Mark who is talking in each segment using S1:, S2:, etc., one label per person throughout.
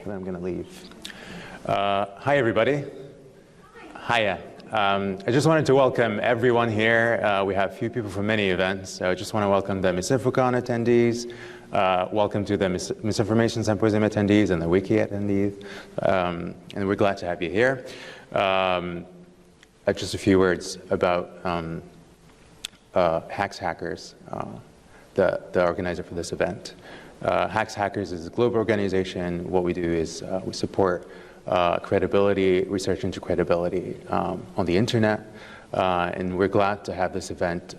S1: then I'm going to leave. Hi, everybody. Hiya. I just wanted to welcome everyone here. We have a few people from many events, so I just want to welcome the MisinfoCon attendees, welcome to the Misinformation Symposium attendees and the Wiki attendees, and we're glad to have you here. Just a few words about Hacks Hackers, the organizer for this event. Hacks Hackers is a global organization. What we do is we support credibility, research into credibility on the internet, and we're glad to have this event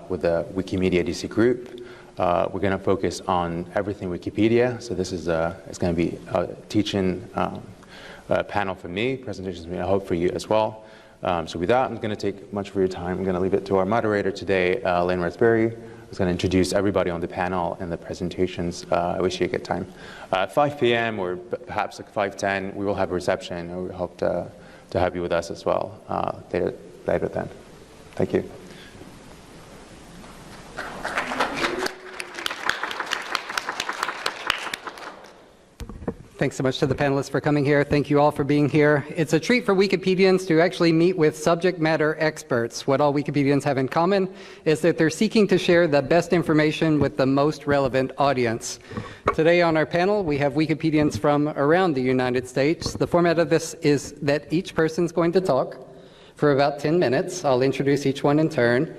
S1: with the Wikimedia DC group. We're going to focus on everything Wikipedia, so this is it's going to be a teaching panel for me, presentations for me, I hope for you as well. So with that, I'm going to take much of your time. I'm going to leave it to our moderator today, Rasberry, who's going to introduce everybody on the panel and the presentations. I wish you a good time. At 5 p.m. or perhaps like 5:10, we will have a reception, and we hope to have you with us as well later then. Thank you.
S2: Thanks so much to the panelists for coming here. Thank you all for being here. It's a treat for Wikipedians to actually meet with subject matter experts. What all Wikipedians have in common is that they're seeking to share the best information with the most relevant audience. Today on our panel, we have Wikipedians from around the United States. The format of this is that each person's going to talk for about 10 minutes. I'll introduce each one in turn.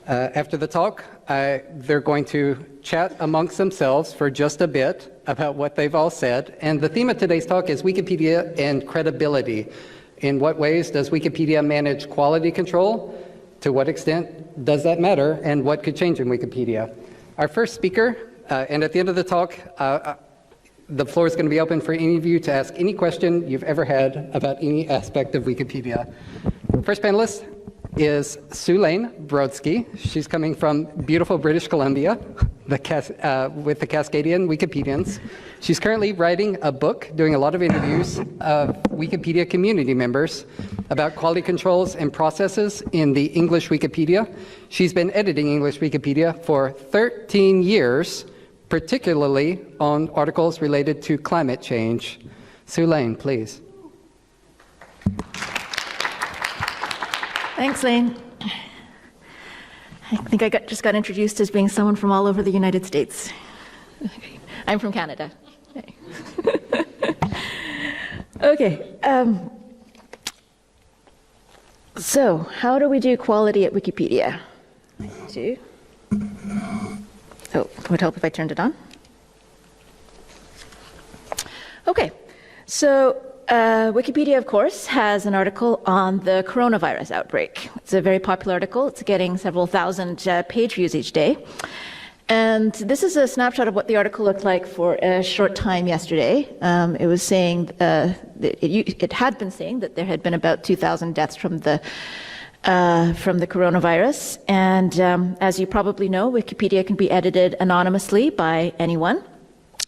S2: After the talk, they're going to chat amongst themselves for just a bit about what they've all said. And the theme of today's talk is Wikipedia and credibility. In what ways does Wikipedia manage quality control? To what extent does that matter? And what could change in Wikipedia? Our first speaker, and at the end of the talk, the floor is going to be open for any of you to ask any question you've ever had about any aspect of Wikipedia. First panelist is Sulaine Brodsky. She's coming from beautiful British Columbia with the Cascadian Wikipedians. She's currently writing a book, doing a lot of interviews of Wikipedia community members about quality controls and processes in the English Wikipedia. She's been editing English Wikipedia for 13 years, particularly on articles related to climate change. Sulaine, please.
S3: Thanks, Lane. I think I just got introduced as being someone from all over the United States. I'm from Canada. Okay. So, how do we do quality at Wikipedia? Oh, would it help if I turned it on? Okay. So, Wikipedia, of course, has an article on the coronavirus outbreak. It's a very popular article. It's getting several thousand page views each day. And this is a snapshot of what the article looked like for a short time yesterday. It was saying, it had been saying that there had been about 2,000 deaths from the coronavirus. And as you probably know, Wikipedia can be edited anonymously by anyone.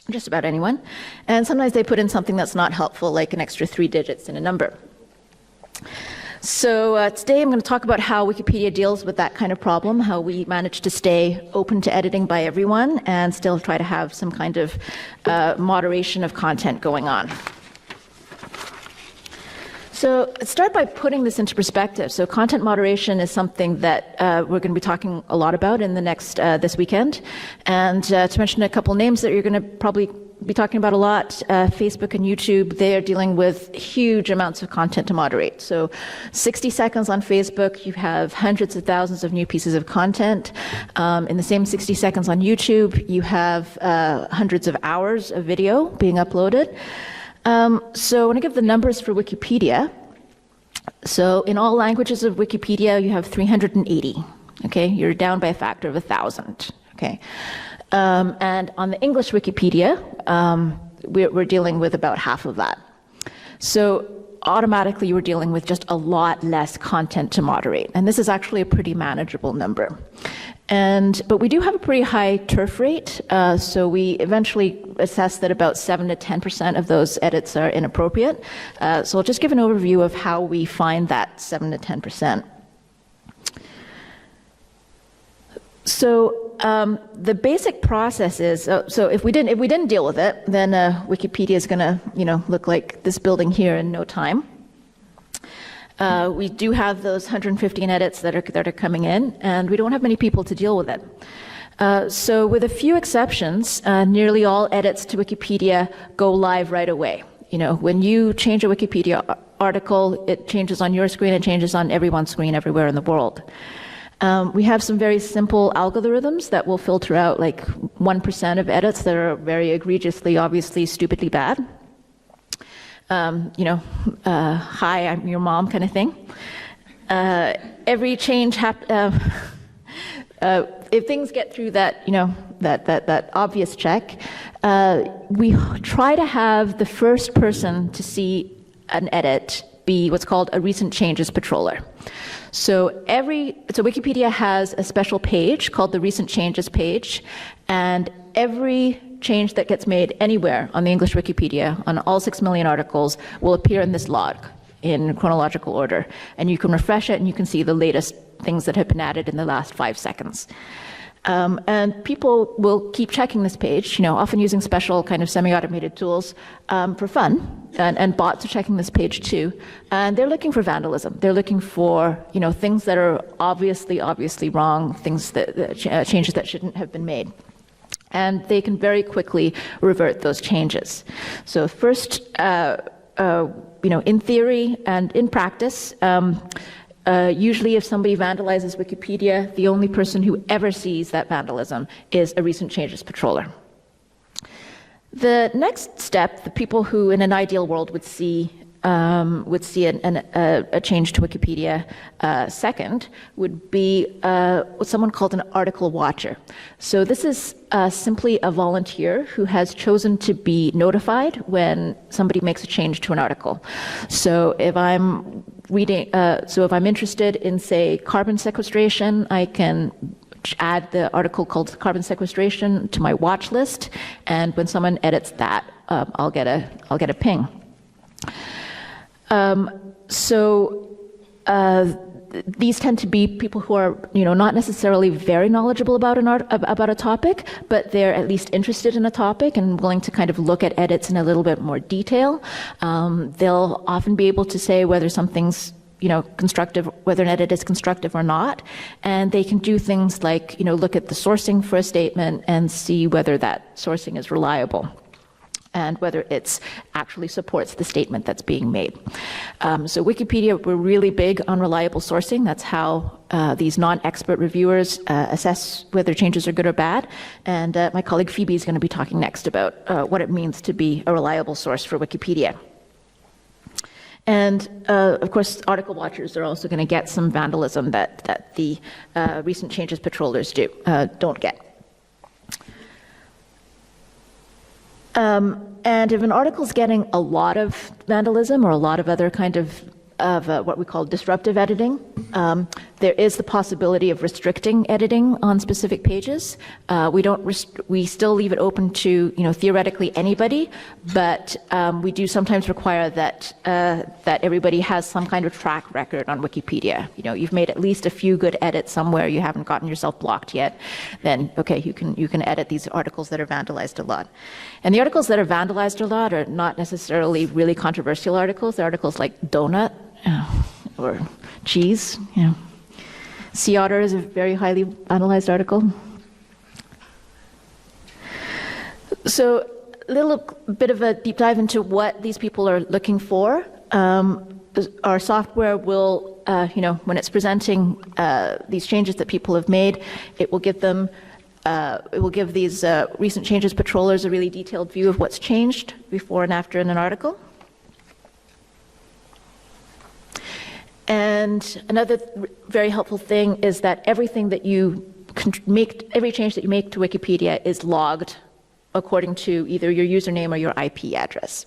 S3: Just about anyone. And sometimes they put in something that's not helpful, like an extra 3 digits in a number. So today I'm going to talk about how Wikipedia deals with that kind of problem, how we manage to stay open to editing by everyone and still try to have some kind of moderation of content going on. So let's start by putting this into perspective. So content moderation is something that we're going to be talking a lot about in the next this weekend. And to mention a couple names that you're going to probably be talking about a lot, Facebook and YouTube, they are dealing with huge amounts of content to moderate. So 60 seconds on Facebook, you have hundreds of thousands of new pieces of content. In the same 60 seconds on YouTube, you have hundreds of hours of video being uploaded. So I want to give the numbers for Wikipedia. So in all languages of Wikipedia, you have 380. Okay, you're down by a factor of 1,000. Okay, and on the English Wikipedia, we're dealing with about half of that. So automatically, you're dealing with just a lot less content to moderate, and this is actually a pretty manageable number. But we do have a pretty high turf rate, so we eventually assess that about 7 to 10% of those edits are inappropriate. So I'll just give an overview of how we find that 7 to 10%. So the basic process is, so if we didn't deal with it, then Wikipedia is going to, look like this building here in no time. We do have those 115 edits that are coming in, and we don't have many people to deal with it. So with a few exceptions, nearly all edits to Wikipedia go live right away. When you change a Wikipedia article, it changes on your screen, it changes on everyone's screen everywhere in the world. We have some very simple algorithms that will filter out like 1% of edits that are very egregiously, obviously, stupidly bad. Hi, I'm your mom kind of thing. Every change if things get through that, that obvious check, we try to have the first person to see an edit be what's called a recent changes patroller. So Wikipedia has a special page called the recent changes page, and every change that gets made anywhere on the English Wikipedia, on all 6 million articles, will appear in this log in chronological order. And you can refresh it and you can see the latest things that have been added in the last 5 seconds. And people will keep checking this page, often using special kind of semi-automated tools for fun. And bots are checking this page too. And they're looking for vandalism. They're looking for, things that are obviously wrong, things that changes that shouldn't have been made. And they can very quickly revert those changes. So first, in theory and in practice, usually if somebody vandalizes Wikipedia, the only person who ever sees that vandalism is a recent changes patroller. The next step, the people who in an ideal world would see a change to Wikipedia second, would be what's someone called an article watcher. So this is simply a volunteer who has chosen to be notified when somebody makes a change to an article. So if I'm if I'm interested in, say, carbon sequestration, I can add the article called carbon sequestration to my watch list, and when someone edits that, I'll get a ping. These tend to be people who are, not necessarily very knowledgeable about about a topic, but they're at least interested in a topic and willing to kind of look at edits in a little bit more detail. They'll often be able to say whether something's, constructive, whether an edit is constructive or not, and they can do things like, look at the sourcing for a statement and see whether that sourcing is reliable, and whether it actually supports the statement that's being made. So Wikipedia, we're really big on reliable sourcing. That's how these non-expert reviewers assess whether changes are good or bad. And my colleague Phoebe is going to be talking next about what it means to be a reliable source for Wikipedia. And of course, article watchers are also going to get some vandalism that the recent changes patrollers don't get. And if an article is getting a lot of vandalism or a lot of other kind of what we call disruptive editing, there is the possibility of restricting editing on specific pages. We still leave it open to theoretically anybody, but we do sometimes require that everybody has some kind of track record on Wikipedia. You've made at least a few good edits somewhere, you haven't gotten yourself blocked yet, then okay, you can edit these articles that are vandalized a lot. And the articles that are vandalized a lot are not necessarily really controversial articles. They're articles like donut or cheese. Sea otter is a very highly vandalized article. So a little bit of a deep dive into what these people are looking for. Our software will, when it's presenting these changes that people have made, it will give them it will give these recent changes patrollers a really detailed view of what's changed before and after in an article. And another very helpful thing is that everything that you every change that you make to Wikipedia is logged according to either your username or your IP address.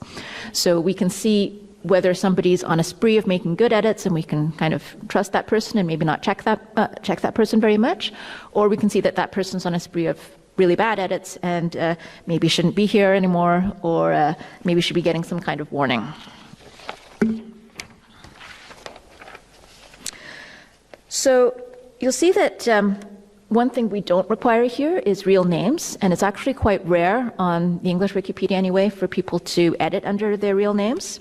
S3: So we can see whether somebody's on a spree of making good edits, and we can kind of trust that person and maybe not check that person very much, or we can see that that person's on a spree of really bad edits and maybe shouldn't be here anymore, or maybe should be getting some kind of warning. So you'll see that One thing we don't require here is real names, and it's actually quite rare on the English Wikipedia anyway for people to edit under their real names.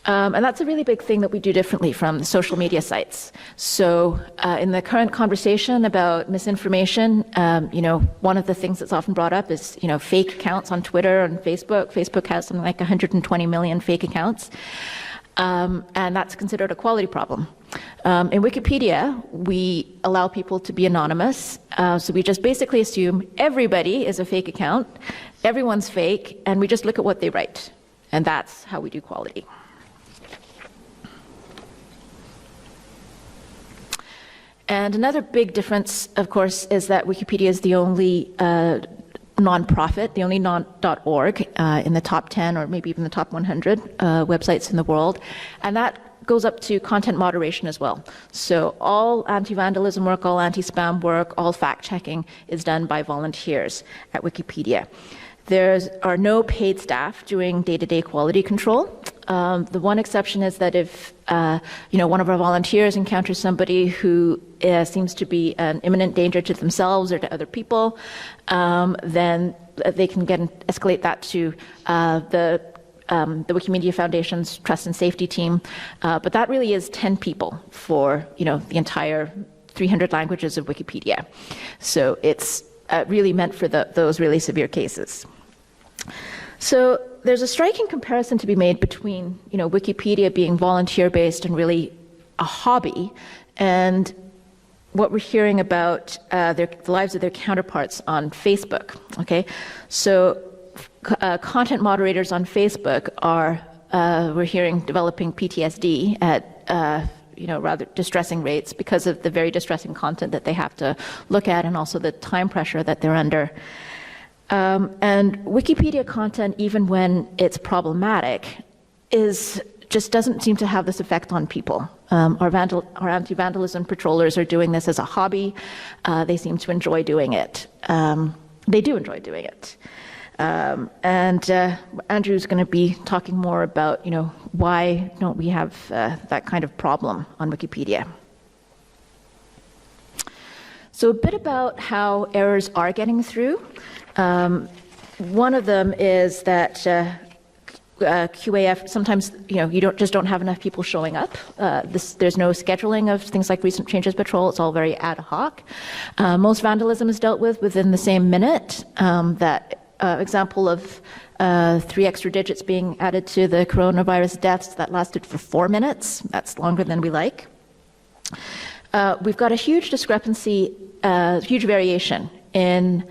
S3: And that's a really big thing that we do differently from the social media sites. So in the current conversation about misinformation, one of the things that's often brought up is, fake accounts on Twitter and Facebook. Facebook has something like 120 million fake accounts. And that's considered a quality problem. In Wikipedia, we allow people to be anonymous. So we just basically assume everybody is a fake account, everyone's fake, and we just look at what they write. And that's how we do quality. And another big difference, of course, is that Wikipedia is the only nonprofit, the only .org in the top 10 or maybe even the top 100 websites in the world. And that goes up to content moderation as well. So all anti-vandalism work, all anti-spam work, all fact-checking is done by volunteers at Wikipedia. There are no paid staff doing day-to-day quality control. The one exception is that if one of our volunteers encounters somebody who seems to be an imminent danger to themselves or to other people, then they can escalate that to the Wikimedia Foundation's Trust and Safety team. But that really is 10 people for the entire 300 languages of Wikipedia. So it's really meant for those really severe cases. So there's a striking comparison to be made between Wikipedia being volunteer-based and really a hobby, and what we're hearing about the lives of their counterparts on Facebook. Okay, so content moderators on Facebook are we're hearing developing PTSD at rather distressing rates because of the very distressing content that they have to look at, and also the time pressure that they're under. And Wikipedia content, even when it's problematic, just doesn't seem to have this effect on people. Our anti-vandalism patrollers are doing this as a hobby. They seem to enjoy doing it. They do enjoy doing it. And Andrew's going to be talking more about, why don't we have that kind of problem on Wikipedia. So a bit about how errors are getting through. One of them is that QAF, sometimes you don't have enough people showing up. There's no scheduling of things like recent changes patrol. It's all very ad hoc. Most vandalism is dealt with within the same minute. That example of 3 extra digits being added to the coronavirus deaths, that lasted for 4 minutes. That's longer than we like. We've got a huge discrepancy, huge variation in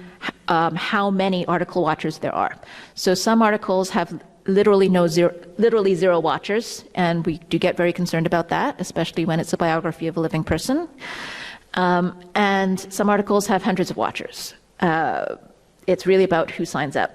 S3: how many article watchers there are. So some articles have literally zero watchers, and we do get very concerned about that, especially when it's a biography of a living person. And some articles have hundreds of watchers. It's really about who signs up.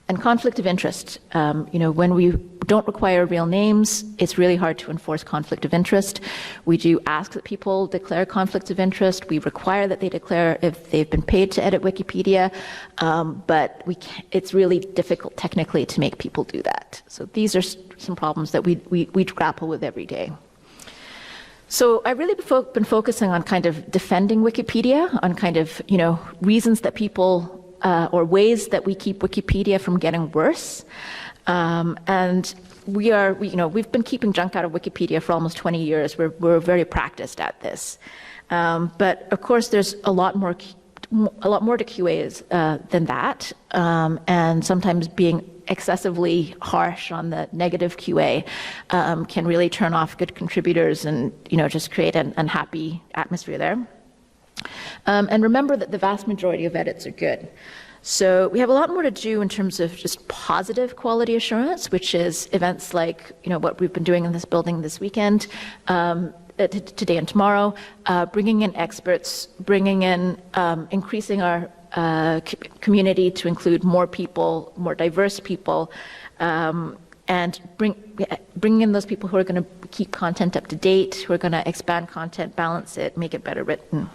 S3: And conflict of interest. When we don't require real names, it's really hard to enforce conflict of interest. We do ask that people declare conflicts of interest. We require that they declare if they've been paid to edit Wikipedia, but it's really difficult technically to make people do that. So these are some problems that we grapple with every day. So I've really been focusing on kind of defending Wikipedia, on kind of, reasons that people or ways that we keep Wikipedia from getting worse. And we've been keeping junk out of Wikipedia for almost 20 years. We're very practiced at this. But of course, there's a lot more to QA than that. And sometimes being excessively harsh on the negative QA can really turn off good contributors and just create an unhappy atmosphere there. And remember that the vast majority of edits are good. So we have a lot more to do in terms of just positive quality assurance, which is events like what we've been doing in this building this weekend, today and tomorrow, bringing in experts, bringing in, increasing our community to include more people, more diverse people, and bringing in those people who are going to keep content up to date, who are going to expand content, balance it, make it better written.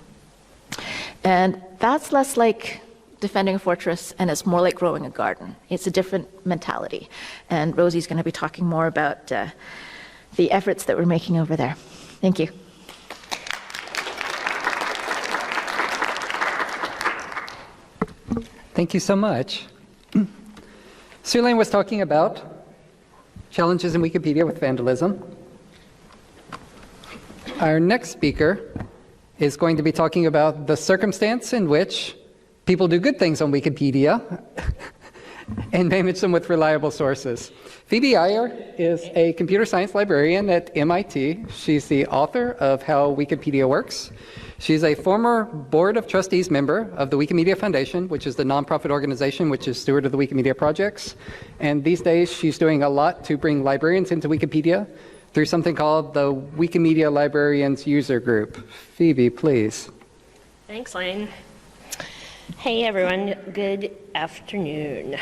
S3: And that's less like defending a fortress, and it's more like growing a garden. It's a different mentality. And Rosie's going to be talking more about the efforts that we're making over there. Thank you.
S2: Thank you so much. Sue-Lane was talking about challenges in Wikipedia with vandalism. Our next speaker is going to be talking about the circumstance in which people do good things on Wikipedia and manage them with reliable sources. Phoebe Iyer is a computer science librarian at MIT. She's the author of How Wikipedia Works. She's a former Board of Trustees member of the Wikimedia Foundation, which is the nonprofit organization which is steward of the Wikimedia projects. And these days, she's doing a lot to bring librarians into Wikipedia through something called the Wikimedia Librarians User Group. Phoebe, please.
S4: Thanks, Lane. Hey, everyone. Good afternoon.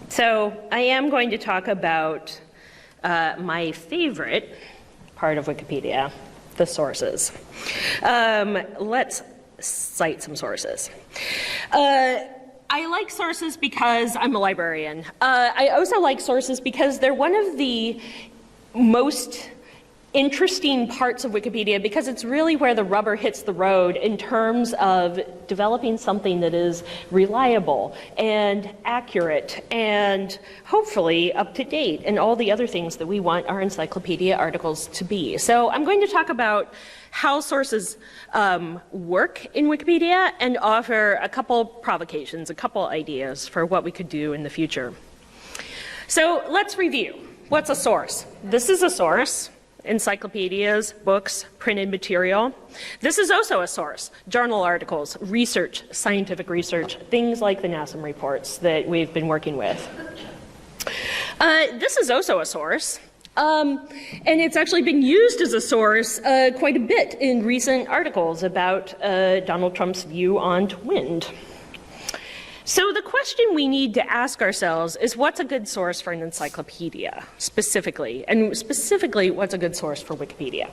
S4: So I am going to talk about my favorite part of Wikipedia, the sources. Let's cite some sources. I like sources because I'm a librarian. I also like sources because they're one of the most interesting parts of Wikipedia, because it's really where the rubber hits the road in terms of developing something that is reliable and accurate and hopefully up to date and all the other things that we want our encyclopedia articles to be. So I'm going to talk about how sources work in Wikipedia and offer a couple provocations, a couple ideas for what we could do in the future. So let's review. What's a source? This is a source. Encyclopedias, books, printed material. This is also a source. Journal articles, research, scientific research, things like the NASEM reports that we've been working with. This is also a source. And it's actually been used as a source quite a bit in recent articles about Donald Trump's view on wind. So the question we need to ask ourselves is, what's a good source for an encyclopedia, specifically? And specifically, what's a good source for Wikipedia?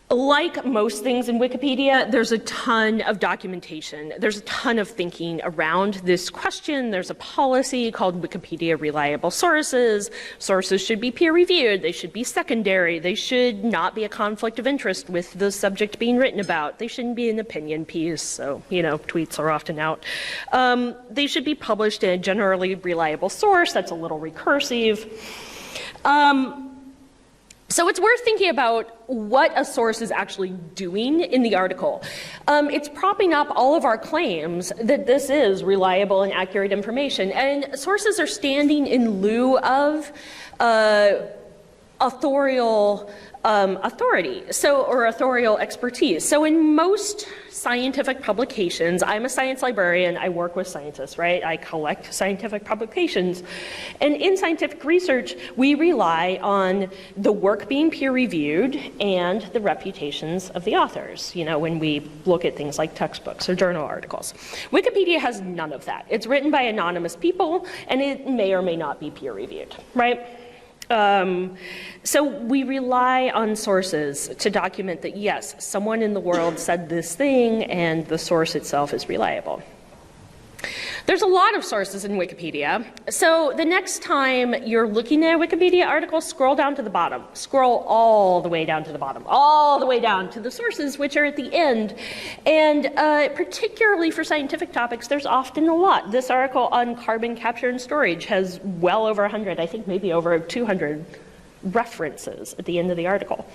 S4: Like most things in Wikipedia, there's a ton of documentation. There's a ton of thinking around this question. There's a policy called Wikipedia Reliable Sources. Sources should be peer-reviewed. They should be secondary. They should not be a conflict of interest with the subject being written about. They shouldn't be an opinion piece, so, you know, tweets are often out. They should be published in a generally reliable source. That's a little recursive. So it's worth thinking about what a source is actually doing in the article. It's propping up all of our claims that this is reliable and accurate information. And sources are standing in lieu of authorial authority, or authorial expertise. So in most scientific publications, I'm a science librarian, I work with scientists, right? I collect scientific publications. And in scientific research, we rely on the work being peer-reviewed and the reputations of the authors, you know, when we look at things like textbooks or journal articles. Wikipedia has none of that. It's written by anonymous people, and it may or may not be peer-reviewed, right? So we rely on sources to document that, yes, someone in the world said this thing and the source itself is reliable. There's a lot of sources in Wikipedia. So the next time you're looking at a Wikipedia article, scroll down to the bottom. Scroll all the way down to the bottom, all the way down to the sources, which are at the end. And particularly for scientific topics, there's often a lot. This article on carbon capture and storage has well over 100, I think maybe over 200 references at the end of the article.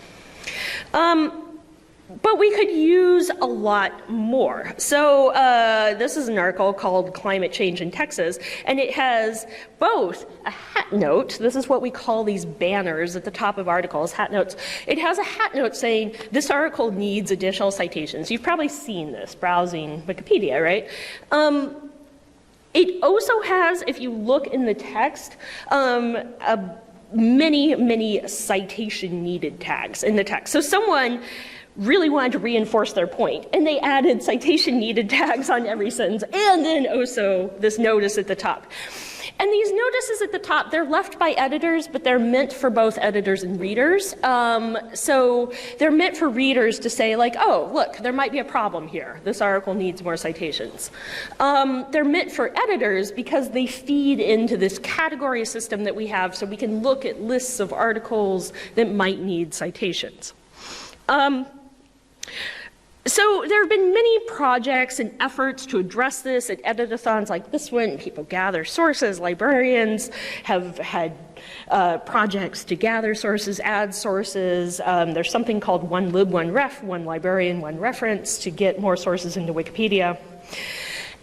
S4: But we could use a lot more. So this is an article called Climate Change in Texas, and it has both a hat note. This is what we call these banners at the top of articles, hat notes. It has a hat note saying, this article needs additional citations. You've probably seen this browsing Wikipedia, right? It also has, if you look in the text, many citation needed tags in the text. So someone really wanted to reinforce their point, and they added citation needed tags on every sentence, and then also this notice at the top. And these notices at the top, they're left by editors, but they're meant for both editors and readers. So they're meant for readers to say, like, oh, look, there might be a problem here. This article needs more citations. They're meant for editors because they feed into this category system that we have, so we can look at lists of articles that might need citations. So there have been many projects and efforts to address this at edit-a-thons like this one. People gather sources. Librarians have had projects to gather sources, add sources. There's something called one lib, one ref, one librarian, one reference to get more sources into Wikipedia.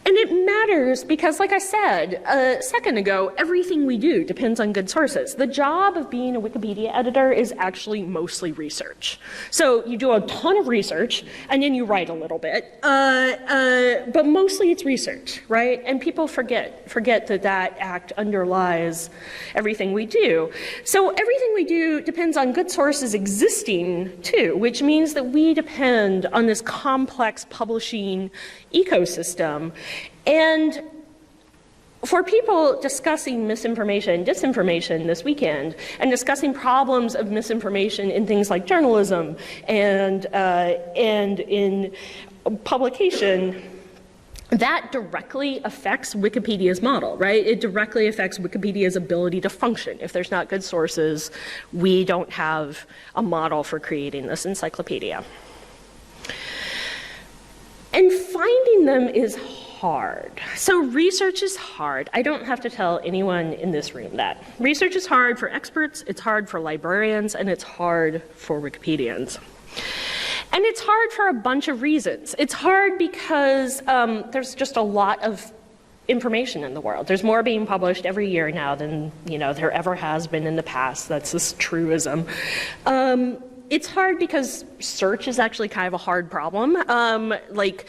S4: And it matters because, like I said a second ago, everything we do depends on good sources. The job of being a Wikipedia editor is actually mostly research. So you do a ton of research, and then you write a little bit, but mostly it's research, right? And people forget that that act underlies everything we do. So everything we do depends on good sources existing, too, which means that we depend on this complex publishing ecosystem. And for people discussing misinformation and disinformation this weekend, and discussing problems of misinformation in things like journalism and in publication, that directly affects Wikipedia's model, right? It directly affects Wikipedia's ability to function. If there's not good sources, we don't have a model for creating this encyclopedia. And finding them is hard. So research is hard. I don't have to tell anyone in this room that. Research is hard for experts, it's hard for librarians, and it's hard for Wikipedians. And it's hard for a bunch of reasons. It's hard because there's just a lot of information in the world. There's more being published every year now than there ever has been in the past. That's this truism. It's hard because search is actually kind of a hard problem. Like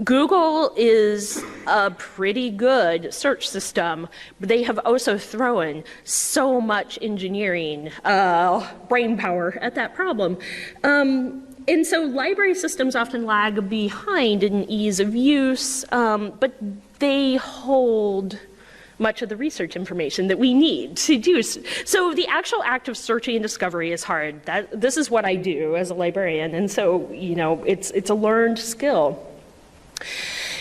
S4: Google is a pretty good search system, but they have also thrown so much engineering brain power at that problem. And so library systems often lag behind in ease of use, but they hold much of the research information that we need to do. So the actual act of searching and discovery is hard. This is what I do as a librarian, and so it's a learned skill.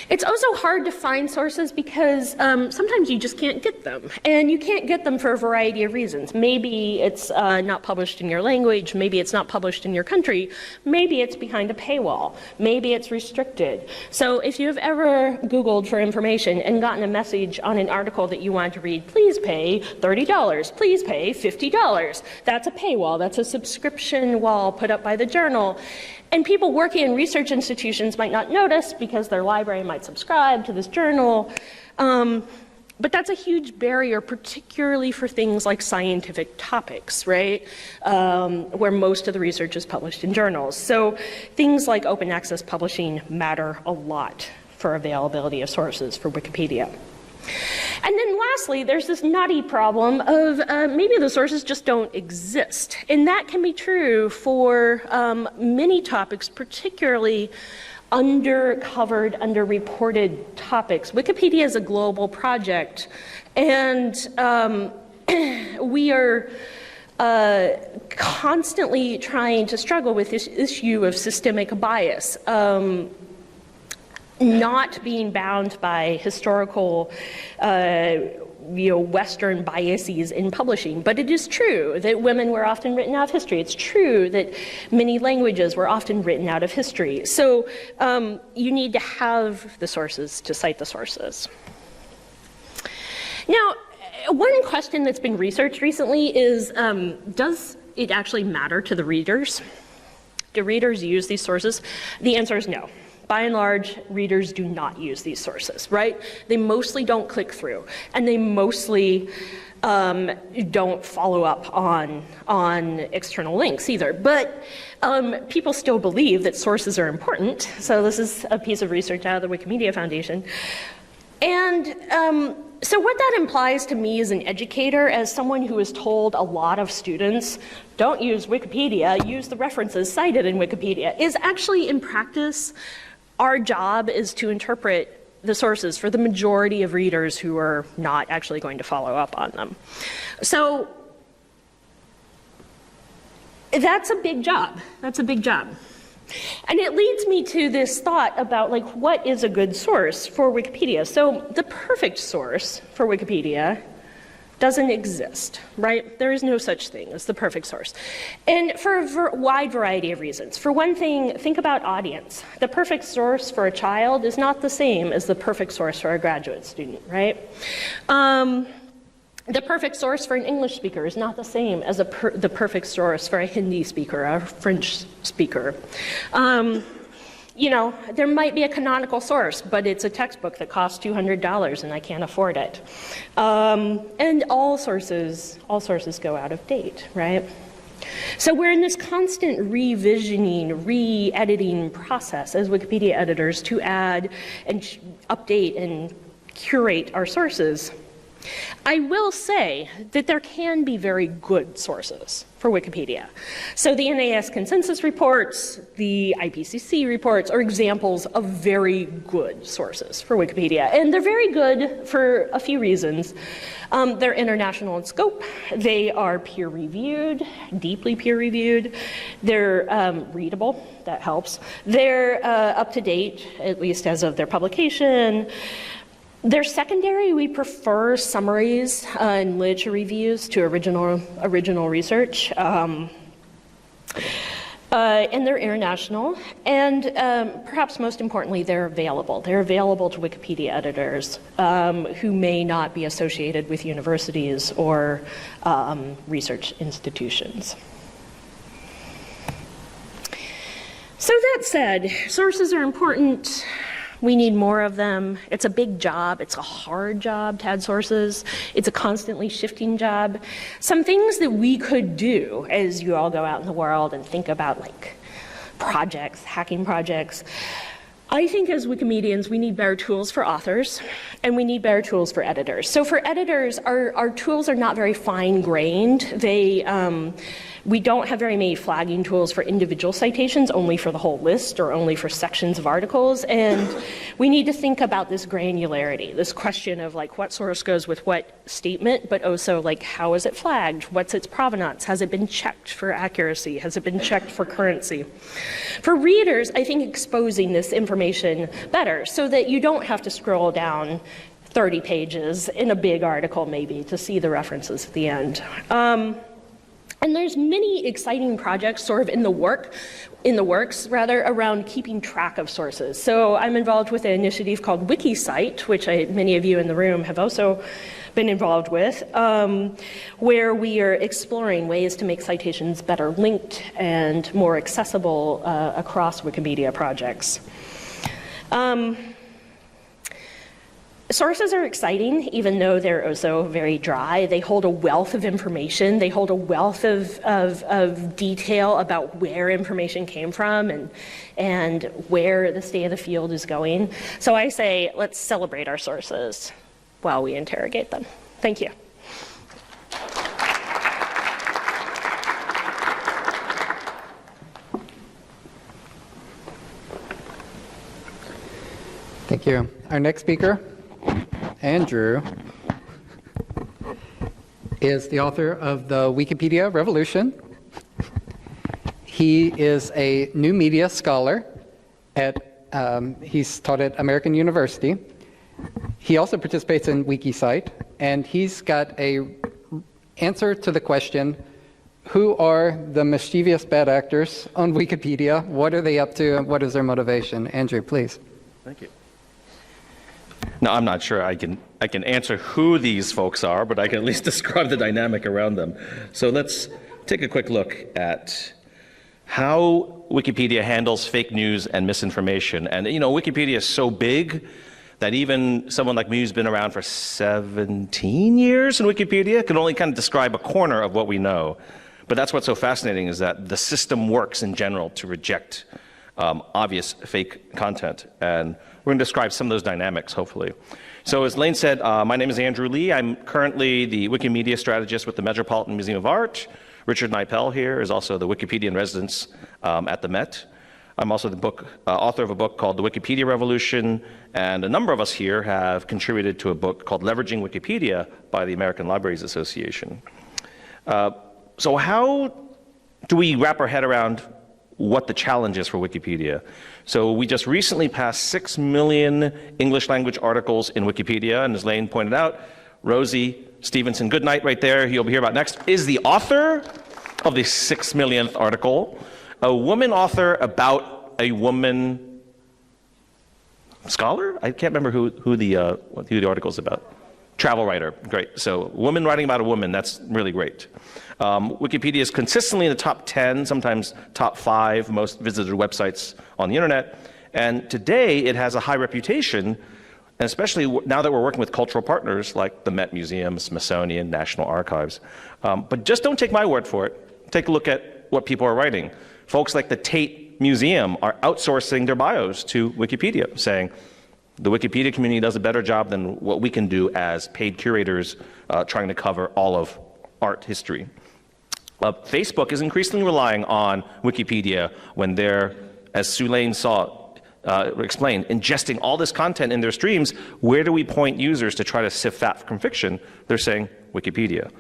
S4: It's also hard to find sources because sometimes you just can't get them. And you can't get them for a variety of reasons. Maybe it's not published in your language. Maybe it's not published in your country. Maybe it's behind a paywall. Maybe it's restricted. So if you've ever Googled for information and gotten a message on an article that you want to read, please pay $30, please pay $50. That's a paywall. That's a subscription wall put up by the journal. And people working in research institutions might not notice because their library might subscribe to this journal. But that's a huge barrier, particularly for things like scientific topics, right? Where most of the research is published in journals. So things like open access publishing matter a lot for availability of sources for Wikipedia. And then lastly, there's this knotty problem of maybe the sources just don't exist. And that can be true for many topics, particularly undercovered, underreported topics. Wikipedia is a global project, and we are constantly trying to struggle with this issue of systemic bias. Not being bound by historical Western biases in publishing. But it is true that women were often written out of history. It's true that many languages were often written out of history. So you need to have the sources to cite the sources. Now, one question that's been researched recently is, does it actually matter to the readers? Do readers use these sources? The answer is no. By and large, readers do not use these sources, right? They mostly don't click through, and they mostly don't follow up on external links either. But people still believe that sources are important. So this is a piece of research out of the Wikimedia Foundation. And so what that implies to me as an educator, as someone who has told a lot of students, don't use Wikipedia, use the references cited in Wikipedia, is actually in practice, our job is to interpret the sources for the majority of readers who are not actually going to follow up on them. So that's a big job. That's a big job. And it leads me to this thought about what is a good source for Wikipedia. So the perfect source for Wikipedia doesn't exist, right? There is no such thing as the perfect source. And for a wide variety of reasons. For one thing, think about audience. The perfect source for a child is not the same as the perfect source for a graduate student, right? The perfect source for an English speaker is not the same as the perfect source for a Hindi speaker, or a French speaker. You know, there might be a canonical source, but it's a textbook that costs $200 and I can't afford it. And all sources go out of date, right? So we're in this constant revisioning, re-editing process as Wikipedia editors to add and update and curate our sources. I will say that there can be very good sources for Wikipedia. So the NAS consensus reports, the IPCC reports are examples of very good sources for Wikipedia. And they're very good for a few reasons. They're international in scope. They are peer-reviewed, deeply peer-reviewed. They're readable, that helps. They're up-to-date, at least as of their publication. They're secondary. We prefer summaries and literature reviews to original research. And they're international. And perhaps most importantly, they're available. They're available to Wikipedia editors who may not be associated with universities or research institutions. So that said, sources are important. We need more of them. It's a big job. It's a hard job to add sources. It's a constantly shifting job. Some things that we could do as you all go out in the world and think about like projects, hacking projects. I think as Wikimedians, we need better tools for authors and we need better tools for editors. So for editors, our tools are not very fine-grained. We don't have very many flagging tools for individual citations, only for the whole list or only for sections of articles. And we need to think about this granularity, this question of like what source goes with what statement, but also like how is it flagged? What's its provenance? Has it been checked for accuracy? Has it been checked for currency? For readers, I think exposing this information better so that you don't have to scroll down 30 pages in a big article maybe to see the references at the end. And there's many exciting projects sort of in the works around keeping track of sources. So I'm involved with an initiative called WikiCite, which many of you in the room have also been involved with, where we are exploring ways to make citations better linked and more accessible across Wikimedia projects. Sources are exciting, even though they're also very dry. They hold a wealth of information. They hold a wealth of detail about where information came from and where the state of the field is going. So I say, let's celebrate our sources while we interrogate them. Thank you.
S2: Thank you. Our next speaker, Andrew, is the author of the Wikipedia Revolution. He is a new media scholar he's taught at American University. He also participates in WikiCite, and he's got an answer to the question, who are the mischievous bad actors on Wikipedia? What are they up to, and what is their motivation? Andrew, please.
S5: Thank you. Now, I'm not sure I can answer who these folks are, but I can at least describe the dynamic around them. So let's take a quick look at how Wikipedia handles fake news and misinformation. And you know, Wikipedia is so big that even someone like me who's been around for 17 years in Wikipedia can only kind of describe a corner of what we know. But that's what's so fascinating, is that the system works in general to reject obvious fake content. And we're going to describe some of those dynamics, hopefully. So as Lane said, my name is Andrew Lee. I'm currently the Wikimedia strategist with the Metropolitan Museum of Art. Richard Nipel here is also the Wikipedia in residence at the Met. I'm also the author of a book called The Wikipedia Revolution, and a number of us here have contributed to a book called Leveraging Wikipedia by the American Libraries Association. So how do we wrap our head around what the challenge is for Wikipedia? So we just recently passed 6 million English language articles in Wikipedia, and as Lane pointed out, Rosie Stevenson Goodnight right there, you'll hear about next, is the author of the 6 millionth article, a woman author about a woman scholar? I can't remember who the article is about. Travel writer, great. So woman writing about a woman, that's really great. Wikipedia is consistently in the top 10, sometimes top 5 most visited websites on the internet. And today it has a high reputation, and especially now that we're working with cultural partners like the Met Museum, Smithsonian, National Archives. But just don't take my word for it. Take a look at what people are writing. Folks like the Tate Museum are outsourcing their bios to Wikipedia, saying the Wikipedia community does a better job than what we can do as paid curators trying to cover all of art history. Facebook is increasingly relying on Wikipedia when they're, as Sulaine explained, ingesting all this content in their streams. Where do we point users to try to sift fat from fiction? They're saying Wikipedia.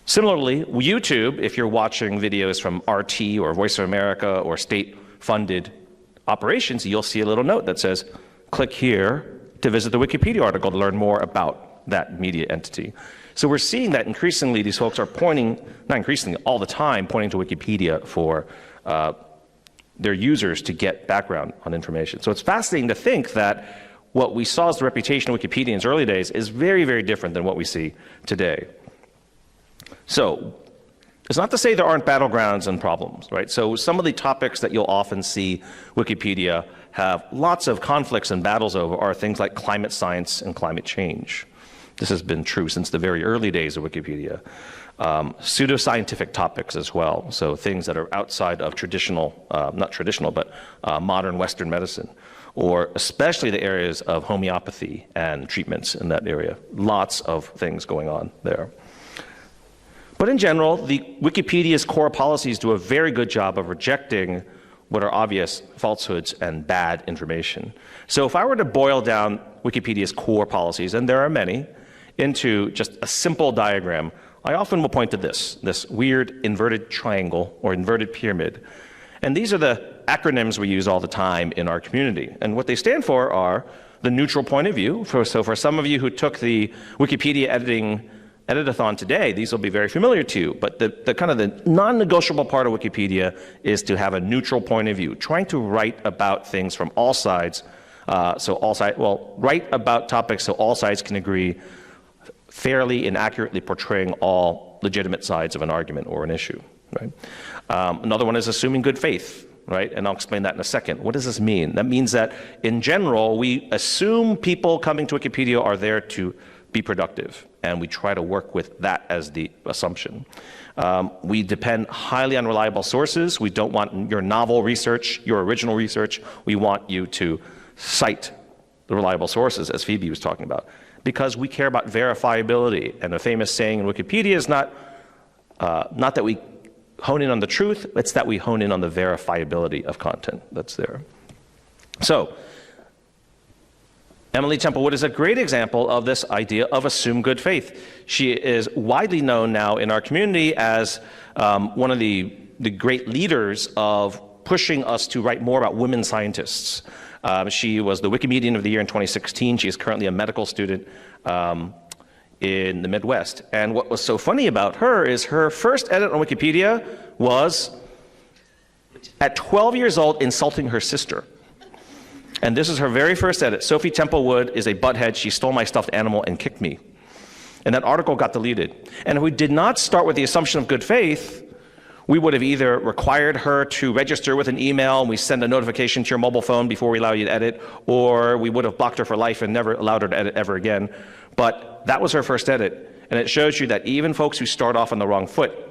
S5: Similarly, YouTube, if you're watching videos from RT or Voice of America or state-funded operations, you'll see a little note that says, click here to visit the Wikipedia article to learn more about that media entity. So we're seeing that increasingly these folks are pointing, not increasingly, all the time, pointing to Wikipedia for their users to get background on information. So it's fascinating to think that what we saw as the reputation of Wikipedia in its early days is very, very different than what we see today. So it's not to say there aren't battlegrounds and problems, right? So some of the topics that you'll often see Wikipedia have lots of conflicts and battles over are things like climate science and climate change. This has been true since the very early days of Wikipedia. Pseudoscientific topics as well, so things that are outside of traditional, not traditional, but modern Western medicine, or especially the areas of homeopathy and treatments in that area. Lots of things going on there. But in general, the Wikipedia's core policies do a very good job of rejecting what are obvious falsehoods and bad information. So if I were to boil down Wikipedia's core policies, and there are many, into just a simple diagram, I often will point to this weird inverted triangle or inverted pyramid. And these are the acronyms we use all the time in our community. And what they stand for are the neutral point of view. So for some of you who took the Wikipedia edit-a-thon today, these will be very familiar to you, but the kind of the non-negotiable part of Wikipedia is to have a neutral point of view, trying to write about things from all sides, write about topics so all sides can agree, fairly and accurately portraying all legitimate sides of an argument or an issue, right? Another one is assuming good faith, right? And I'll explain that in a second. What does this mean? That means that in general, we assume people coming to Wikipedia are there to be productive, and we try to work with that as the assumption. We depend highly on reliable sources. We don't want your novel research, your original research. We want you to cite the reliable sources, as Phoebe was talking about, because we care about verifiability. And a famous saying in Wikipedia is not that we hone in on the truth, it's that we hone in on the verifiability of content that's there. So, Emily Templewood is a great example of this idea of assume good faith. She is widely known now in our community as one of the great leaders of pushing us to write more about women scientists. She was the Wikimedian of the Year in 2016. She is currently a medical student in the Midwest. And what was so funny about her is her first edit on Wikipedia was, at 12 years old, insulting her sister. And this is her very first edit. Sophie Templewood is a butthead. She stole my stuffed animal and kicked me. And that article got deleted. And if we did not start with the assumption of good faith, we would have either required her to register with an email, and we send a notification to your mobile phone before we allow you to edit, or we would have blocked her for life and never allowed her to edit ever again. But that was her first edit. And it shows you that even folks who start off on the wrong foot,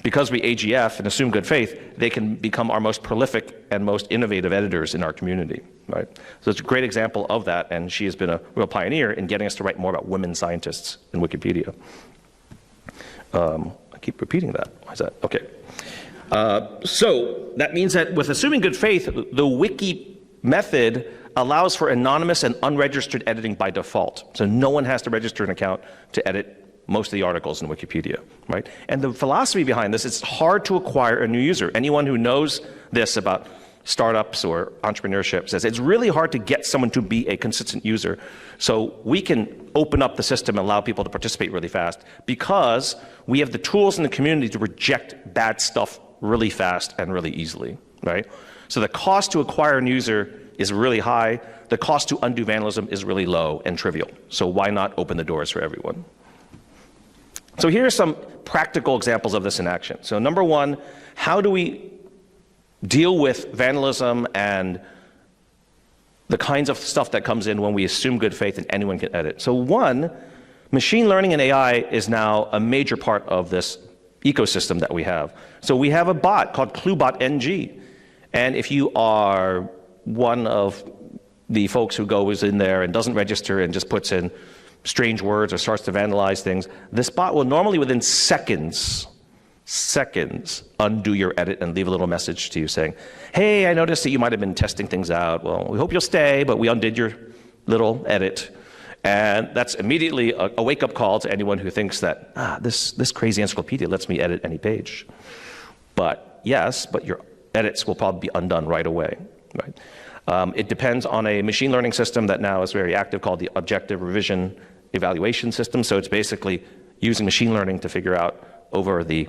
S5: because we AGF and assume good faith, they can become our most prolific and most innovative editors in our community, right? So it's a great example of that, and she has been a real pioneer in getting us to write more about women scientists in Wikipedia. I keep repeating that. Why is that? Okay. So that means that with assuming good faith, the wiki method allows for anonymous and unregistered editing by default. So no one has to register an account to edit most of the articles in Wikipedia, right? And the philosophy behind this, it's hard to acquire a new user. Anyone who knows this about startups or entrepreneurship says it's really hard to get someone to be a consistent user. So we can open up the system and allow people to participate really fast because we have the tools in the community to reject bad stuff really fast and really easily, right? So the cost to acquire a user is really high. The cost to undo vandalism is really low and trivial. So why not open the doors for everyone? So here are some practical examples of this in action. So number one, how do we deal with vandalism and the kinds of stuff that comes in when we assume good faith and anyone can edit? So one, machine learning and AI is now a major part of this ecosystem that we have. So we have a bot called ClueBot NG. And if you are one of the folks who goes in there and doesn't register and just puts in strange words or starts to vandalize things, this bot will normally within seconds undo your edit and leave a little message to you saying, hey, I noticed that you might have been testing things out. Well, we hope you'll stay, but we undid your little edit. And that's immediately a wake-up call to anyone who thinks that, this crazy encyclopedia lets me edit any page. But yes, but your edits will probably be undone right away, right? It depends on a machine learning system that now is very active called the Objective Revision Evaluation System. So it's basically using machine learning to figure out over the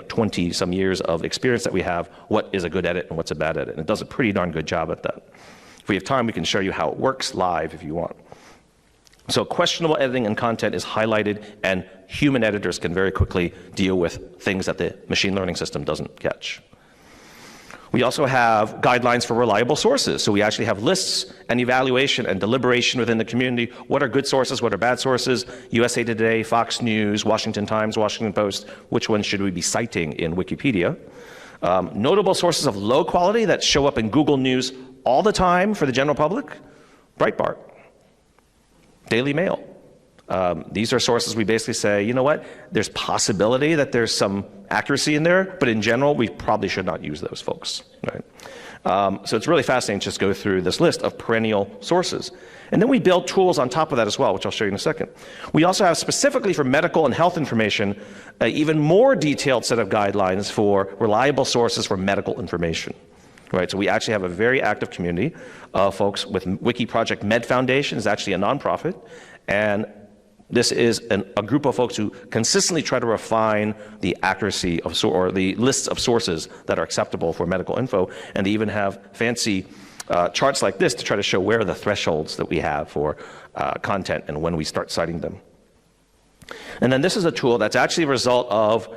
S5: 20 some years of experience that we have what is a good edit and what's a bad edit. And it does a pretty darn good job at that. If we have time, we can show you how it works live if you want. So questionable editing and content is highlighted, and human editors can very quickly deal with things that the machine learning system doesn't catch. We also have guidelines for reliable sources. So we actually have lists and evaluation and deliberation within the community. What are good sources? What are bad sources? USA Today, Fox News, Washington Times, Washington Post. Which ones should we be citing in Wikipedia? Notable sources of low quality that show up in Google News all the time for the general public. Breitbart, Daily Mail. These are sources we basically say, you know what, there's possibility that there's some accuracy in there, but in general, we probably should not use those folks, right? So it's really fascinating to just go through this list of perennial sources. And then we build tools on top of that as well, which I'll show you in a second. We also have specifically for medical and health information, an even more detailed set of guidelines for reliable sources for medical information. Right, so we actually have a very active community of folks with Wiki Project Med Foundation is actually a nonprofit, and this is a group of folks who consistently try to refine the accuracy of or the lists of sources that are acceptable for medical info, and they even have fancy charts like this to try to show where are the thresholds that we have for content and when we start citing them. And then this is a tool that's actually a result of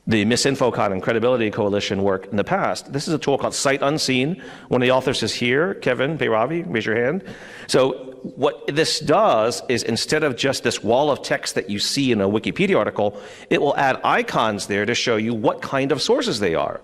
S5: the MisinfoCon and Credibility Coalition work in the past. This is a tool called Sight Unseen. One of the authors is here, Kevin Bayravi, raise your hand. So what this does is instead of just this wall of text that you see in a Wikipedia article, it will add icons there to show you what kind of sources they are.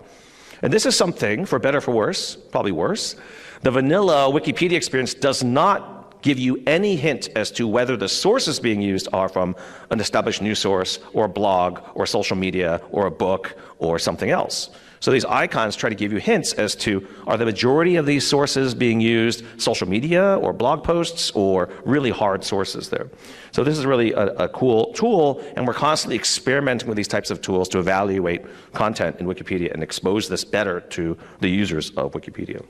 S5: And this is something, for better or for worse, probably worse, the vanilla Wikipedia experience does not give you any hint as to whether the sources being used are from an established news source or a blog or social media or a book or something else. So these icons try to give you hints as to, are the majority of these sources being used social media or blog posts or really hard sources there. So this is really a cool tool, and we're constantly experimenting with these types of tools to evaluate content in Wikipedia and expose this better to the users of Wikipedia.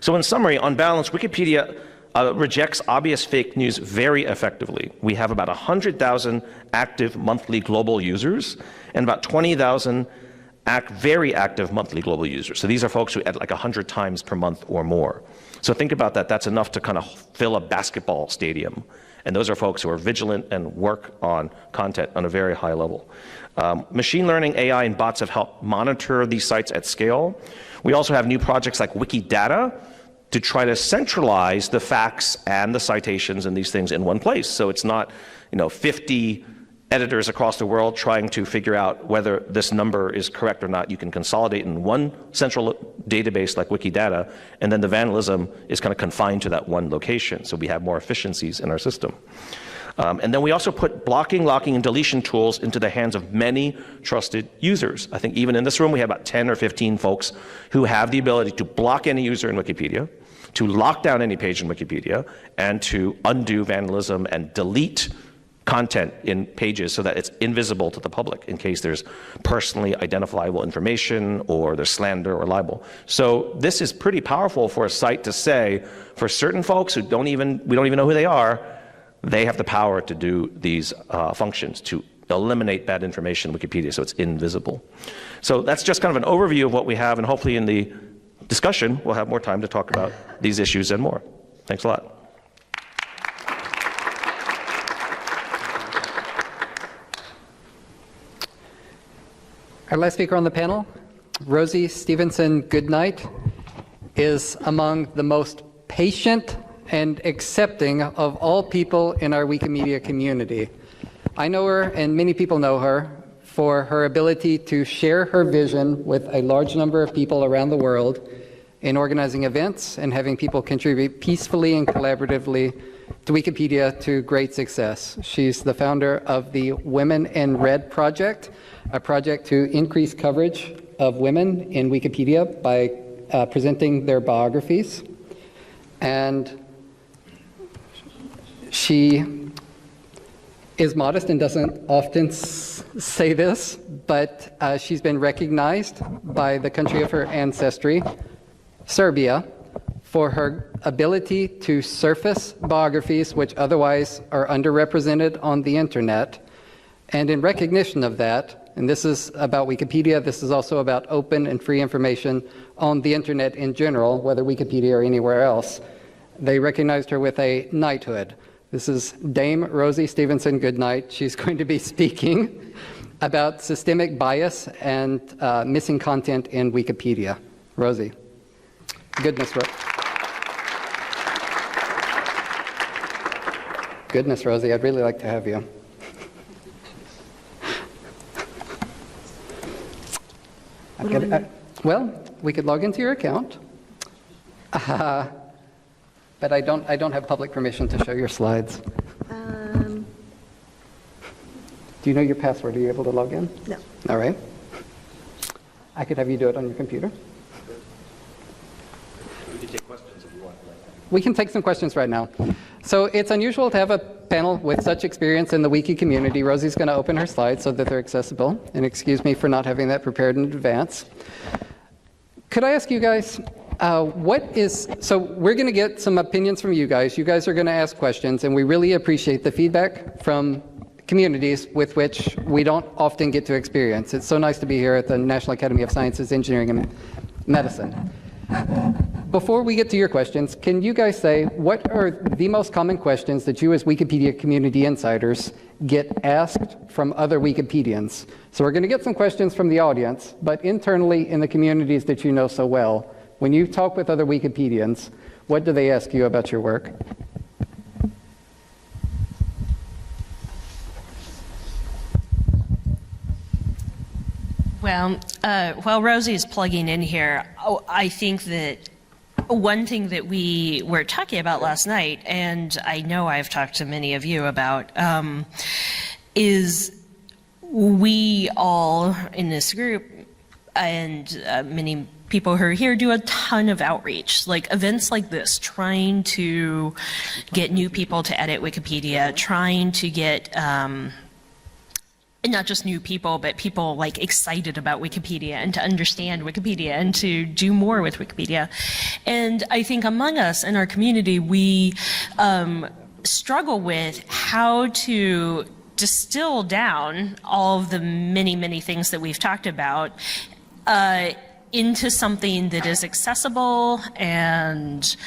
S5: So in summary, on balance, Wikipedia rejects obvious fake news very effectively. We have about 100,000 active monthly global users and about 20,000 very active monthly global users. So these are folks who edit like 100 times per month or more. So think about that. That's enough to kind of fill a basketball stadium. And those are folks who are vigilant and work on content on a very high level. Machine learning, AI, and bots have helped monitor these sites at scale. We also have new projects like Wikidata, to try to centralize the facts and the citations and these things in one place. So it's not 50 editors across the world trying to figure out whether this number is correct or not. You can consolidate in one central database like Wikidata, and then the vandalism is kind of confined to that one location. So we have more efficiencies in our system. And then we also put blocking, locking, and deletion tools into the hands of many trusted users. I think even in this room, we have about 10 or 15 folks who have the ability to block any user in Wikipedia, to lock down any page in Wikipedia, and to undo vandalism and delete content in pages so that it's invisible to the public in case there's personally identifiable information or there's slander or libel. So this is pretty powerful for a site to say, for certain folks who we don't even know who they are, they have the power to do these functions to eliminate bad information in Wikipedia so it's invisible. So that's just kind of an overview of what we have, and hopefully in the discussion we'll have more time to talk about these issues and more. Thanks a lot.
S2: Our last speaker on the panel, Rosie Stevenson-Goodnight, is among the most patient and accepting of all people in our Wikimedia community. I know her, and many people know her, for her ability to share her vision with a large number of people around the world in organizing events and having people contribute peacefully and collaboratively to Wikipedia to great success. She's the founder of the Women in Red project, a project to increase coverage of women in Wikipedia by presenting their biographies. And she is modest and doesn't often say this, but she's been recognized by the country of her ancestry, Serbia, for her ability to surface biographies which otherwise are underrepresented on the internet. And in recognition of that, and this is about Wikipedia, this is also about open and free information on the internet in general, whether Wikipedia or anywhere else, they recognized her with a knighthood. This is Dame Rosie Stevenson-Goodnight. She's going to be speaking about systemic bias and missing content in Wikipedia. Rosie. Goodness, Rosie, I'd really like to have you. Well, we could log into your account, but I don't have public permission to show your slides. Do you know your password? Are you able to log in?
S6: No.
S2: All right. I could have you do it on your computer.
S5: We can take questions if you want.
S2: We can take some questions right now. So it's unusual to have a panel with such experience in the Wiki community. Rosie's going to open her slides so that they're accessible. And excuse me for not having that prepared in advance. Could I ask you guys, so we're going to get some opinions from you guys. You guys are going to ask questions, and we really appreciate the feedback from communities with which we don't often get to experience. It's so nice to be here at the National Academy of Sciences, Engineering, and Medicine. Before we get to your questions, can you guys say what are the most common questions that you as Wikipedia community insiders get asked from other Wikipedians? So we're going to get some questions from the audience, but internally in the communities that you know so well, when you talk with other Wikipedians, what do they ask you about your work?
S4: Well, while Rosie is plugging in here, I think that one thing that we were talking about last night, and I know I've talked to many of you about, is we all in this group and many people who are here do a ton of outreach, like events like this, trying to get new people to edit Wikipedia, trying to get not just new people, but people like excited about Wikipedia and to understand Wikipedia and to do more with Wikipedia. And I think among us in our community, we struggle with how to distill down all of the many, many things that we've talked about into something that is accessible and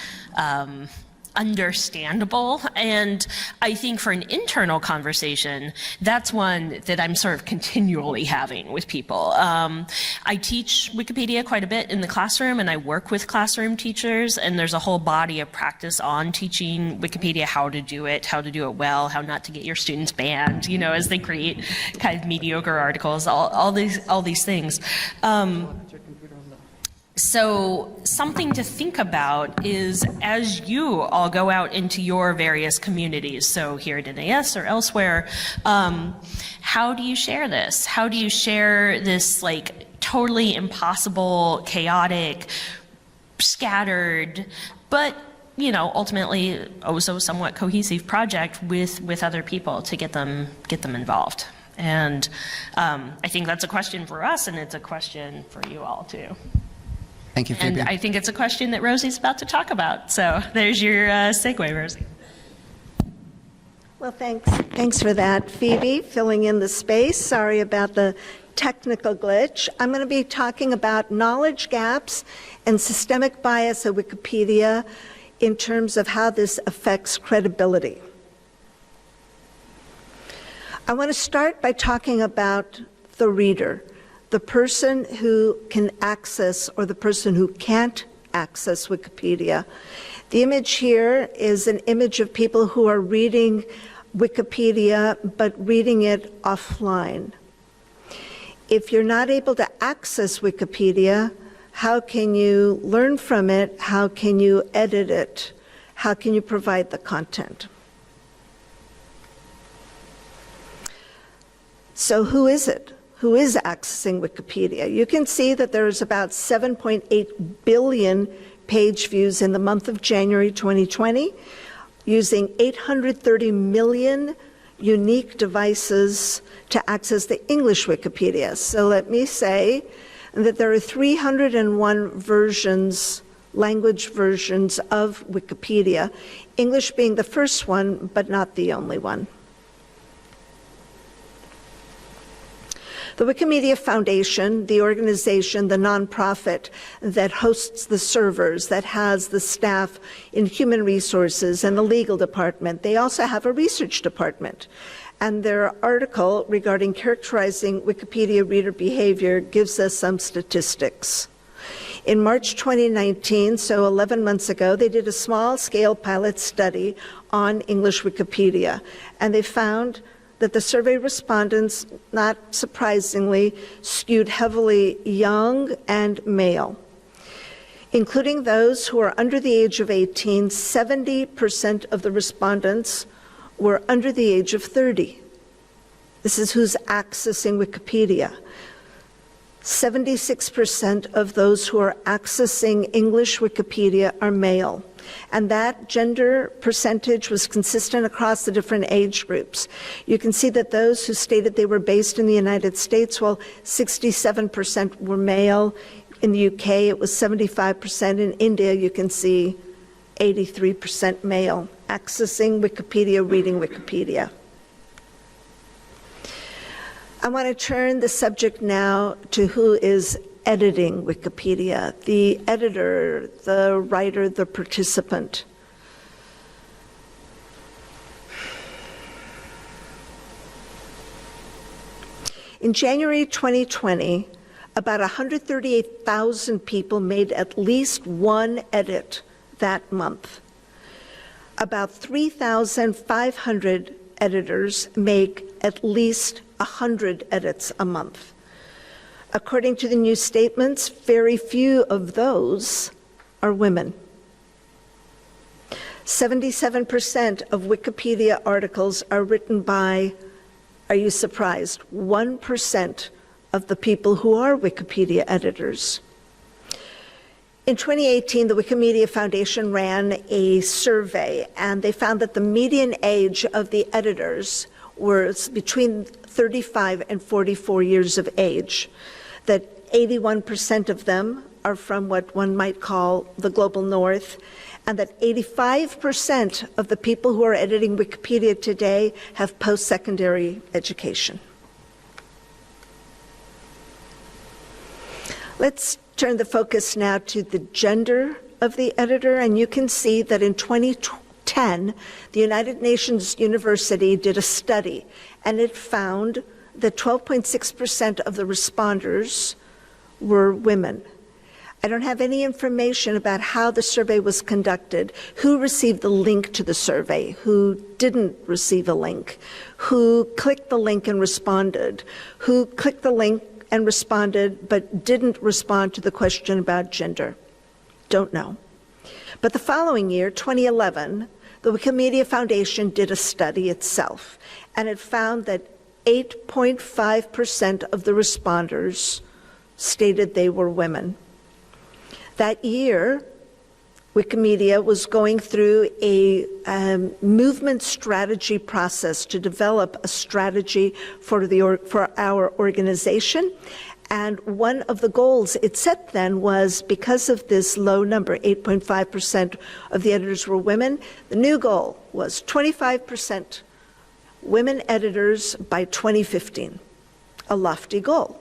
S4: understandable. And I think for an internal conversation, that's one that I'm sort of continually having with people. I teach Wikipedia quite a bit in the classroom, and I work with classroom teachers, and there's a whole body of practice on teaching Wikipedia how to do it well, how not to get your students banned, you know, as they create kind of mediocre articles, all these things. So something to think about is as you all go out into your various communities, so here at NAS or elsewhere, how do you share this? How do you share this like totally impossible, chaotic, scattered, but you know, ultimately also somewhat cohesive project with other people to get them involved. And I think that's a question for us, and it's a question for you all too.
S2: Thank you, Phoebe.
S4: And I think it's a question that Rosie's about to talk about. So there's your segue, Rosie.
S6: Well, thanks for that, Phoebe, filling in the space. Sorry about the technical glitch. I'm going to be talking about knowledge gaps and systemic bias at Wikipedia in terms of how this affects credibility. I want to start by talking about the reader, the person who can access or the person who can't access Wikipedia. The image here is an image of people who are reading Wikipedia, but reading it offline. If you're not able to access Wikipedia, how can you learn from it? How can you edit it? How can you provide the content? So who is it? Who is accessing Wikipedia? You can see that there's about 7.8 billion page views in the month of January 2020, using 830 million unique devices to access the English Wikipedia. So let me say that there are 301 versions, language versions of Wikipedia, English being the first one, but not the only one. The Wikimedia Foundation, the organization, the nonprofit that hosts the servers, that has the staff in human resources and the legal department, they also have a research department. And their article regarding characterizing Wikipedia reader behavior gives us some statistics. In March 2019, so 11 months ago, they did a small-scale pilot study on English Wikipedia, and they found that the survey respondents, not surprisingly, skewed heavily young and male. Including those who are under the age of 18, 70% of the respondents were under the age of 30. This is who's accessing Wikipedia. 76% of those who are accessing English Wikipedia are male. And that gender percentage was consistent across the different age groups. You can see that those who stated they were based in the United States, well, 67% were male. In the UK, it was 75%. In India, you can see 83% male accessing Wikipedia, reading Wikipedia. I want to turn the subject now to who is editing Wikipedia, the editor, the writer, the participant. In January 2020, about 138,000 people made at least one edit that month. About 3,500 editors make at least 100 edits a month. According to the new statements, very few of those are women. 77% of Wikipedia articles are written by, are you surprised, 1% of the people who are Wikipedia editors. In 2018, the Wikimedia Foundation ran a survey, and they found that the median age of the editors was between 35 and 44 years of age, that 81% of them are from what one might call the global north, and that 85% of the people who are editing Wikipedia today have post-secondary education. Let's turn the focus now to the gender of the editor, and you can see that in 2010, the United Nations University did a study, and it found that 12.6% of the responders were women. I don't have any information about how the survey was conducted, who received the link to the survey, who didn't receive a link, who clicked the link and responded, who clicked the link and responded but didn't respond to the question about gender. Don't know. But the following year, 2011, the Wikimedia Foundation did a study itself, and it found that 8.5% of the responders stated they were women. That year, Wikimedia was going through a movement strategy process to develop a strategy for our organization. And one of the goals it set then was, because of this low number, 8.5% of the editors were women, the new goal was 25% women editors by 2015, a lofty goal.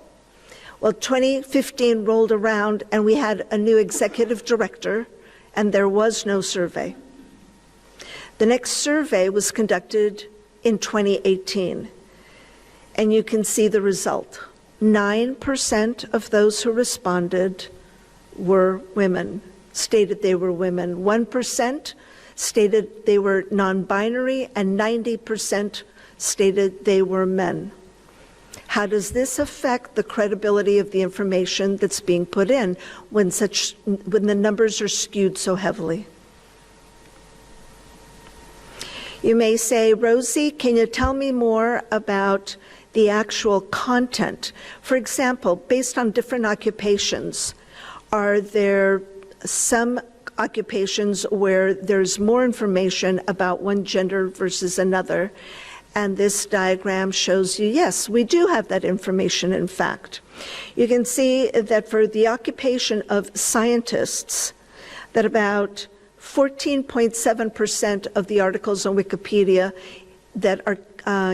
S6: Well, 2015 rolled around and we had a new executive director, and there was no survey. The next survey was conducted in 2018, and you can see the result. 9% of those who responded were women, stated they were women. 1% stated they were non-binary, and 90% stated they were men. How does this affect the credibility of the information that's being put in when the numbers are skewed so heavily? You may say, Rosie, can you tell me more about the actual content? For example, based on different occupations, are there some occupations where there's more information about one gender versus another? And this diagram shows you, yes, we do have that information, in fact. You can see that for the occupation of scientists, that about 14.7% of the articles on Wikipedia that are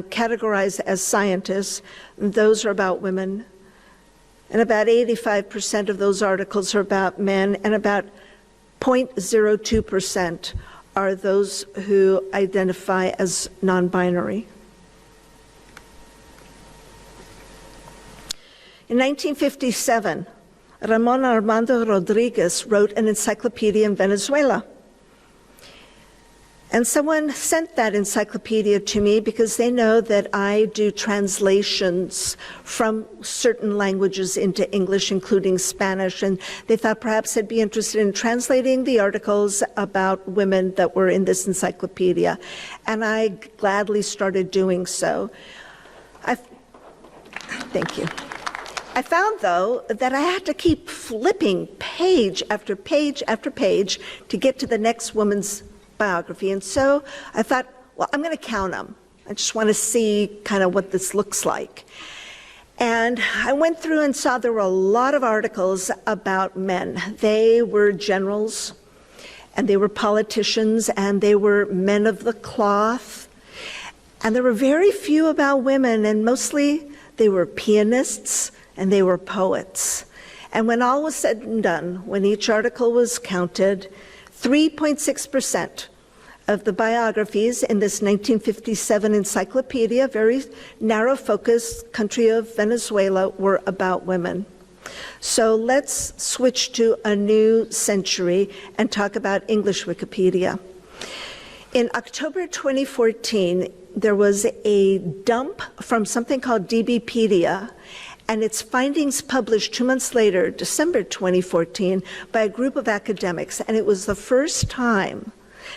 S6: categorized as scientists, those are about women, and about 85% of those articles are about men, and about 0.02% are those who identify as non-binary. In 1957, Ramon Armando Rodriguez wrote an encyclopedia in Venezuela. And someone sent that encyclopedia to me because they know that I do translations from certain languages into English, including Spanish, and they thought perhaps I'd be interested in translating the articles about women that were in this encyclopedia. And I gladly started doing so. Thank you. I found, though, that I had to keep flipping page after page after page to get to the next woman's biography. And so I thought, well, I'm going to count them. I just want to see kind of what this looks like. And I went through and saw there were a lot of articles about men. They were generals, and they were politicians, and they were men of the cloth. And there were very few about women, and mostly they were pianists and they were poets. And when all was said and done, when each article was counted, 3.6% of the biographies in this 1957 encyclopedia, very narrow-focused country of Venezuela, were about women. So let's switch to a new century and talk about English Wikipedia. In October 2014, there was a dump from something called DBpedia, and its findings published 2 months later, December 2014, by a group of academics. And it was the first time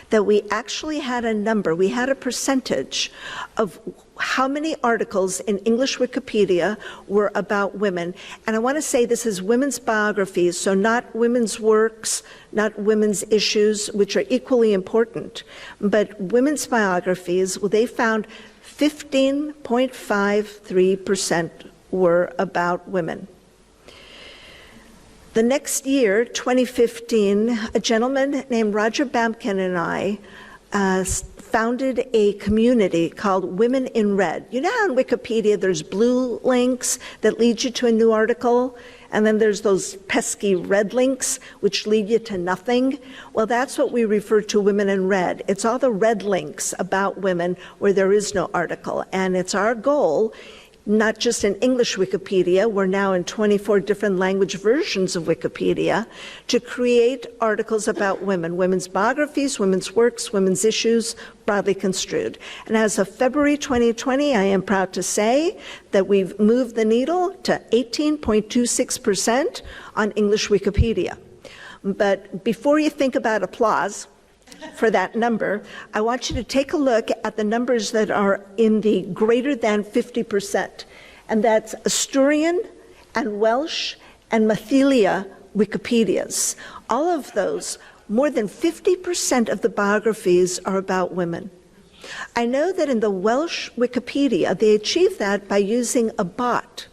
S6: that we actually had a number, we had a percentage of how many articles in English Wikipedia were about women. And I want to say this is women's biographies, so not women's works, not women's issues, which are equally important, but women's biographies. Well, they found 15.53% were about women. The next year, 2015, a gentleman named Roger Bamkin and I founded a community called Women in Red. You know how on Wikipedia there's blue links that lead you to a new article, and then there's those pesky red links which lead you to nothing? Well, that's what we refer to Women in Red. It's all the red links about women where there is no article, and it's our goal, not just in English Wikipedia, we're now in 24 different language versions of Wikipedia, to create articles about women, women's biographies, women's works, women's issues, broadly construed. And as of February 2020, I am proud to say that we've moved the needle to 18.26% on English Wikipedia. But before you think about applause for that number, I want you to take a look at the numbers that are in the greater than 50%, and that's Asturian and Welsh and Mathelia Wikipedias. All of those more than 50% of the biographies are about women. I know that in the Welsh Wikipedia, they achieved that by using a bot.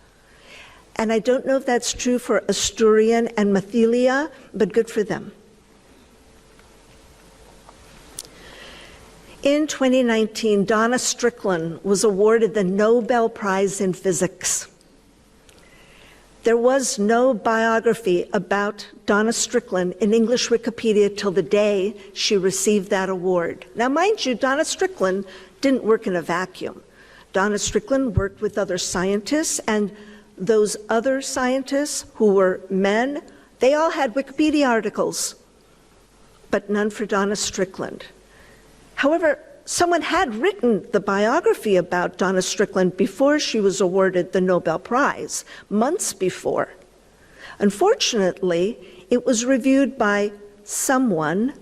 S6: And I don't know if that's true for Asturian and Mathelia, but good for them. In 2019, Donna Strickland was awarded the Nobel Prize in Physics. There was no biography about Donna Strickland in English Wikipedia till the day she received that award. Now, mind you, Donna Strickland didn't work in a vacuum. Donna Strickland worked with other scientists, and those other scientists who were men, they all had Wikipedia articles, but none for Donna Strickland. However, someone had written the biography about Donna Strickland before she was awarded the Nobel Prize, months before. Unfortunately, it was reviewed by someone.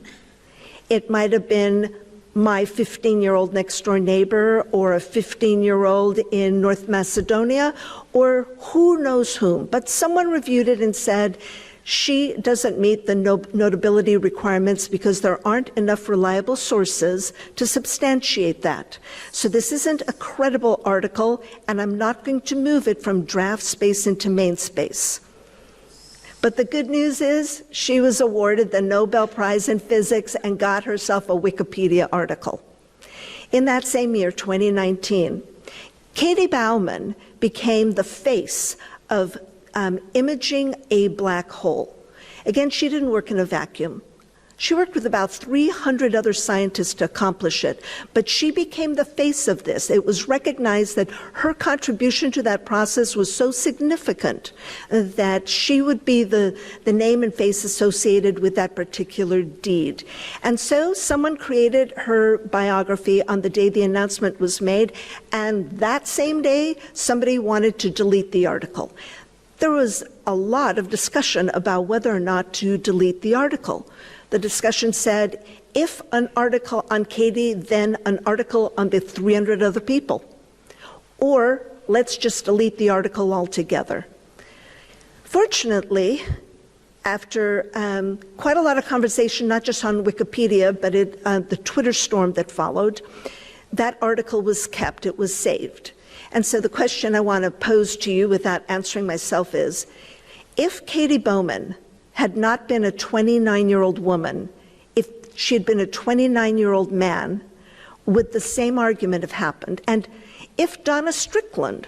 S6: It might have been my 15-year-old next-door neighbor, or a 15-year-old in North Macedonia, or who knows whom. But someone reviewed it and said, she doesn't meet the notability requirements because there aren't enough reliable sources to substantiate that. So this isn't a credible article, and I'm not going to move it from draft space into main space. But the good news is she was awarded the Nobel Prize in Physics and got herself a Wikipedia article. In that same year, 2019, Katie Bauman became the face of imaging a black hole. Again, she didn't work in a vacuum. She worked with about 300 other scientists to accomplish it, but she became the face of this. It was recognized that her contribution to that process was so significant that she would be the name and face associated with that particular deed. And so someone created her biography on the day the announcement was made, and that same day, somebody wanted to delete the article. There was a lot of discussion about whether or not to delete the article. The discussion said, if an article on Katie, then an article on the 300 other people. Or let's just delete the article altogether. Fortunately, after quite a lot of conversation, not just on Wikipedia, but the Twitter storm that followed, that article was kept, it was saved. And so the question I want to pose to you without answering myself is, if Katie Bowman had not been a 29-year-old woman, if she had been a 29-year-old man, would the same argument have happened? And if Donna Strickland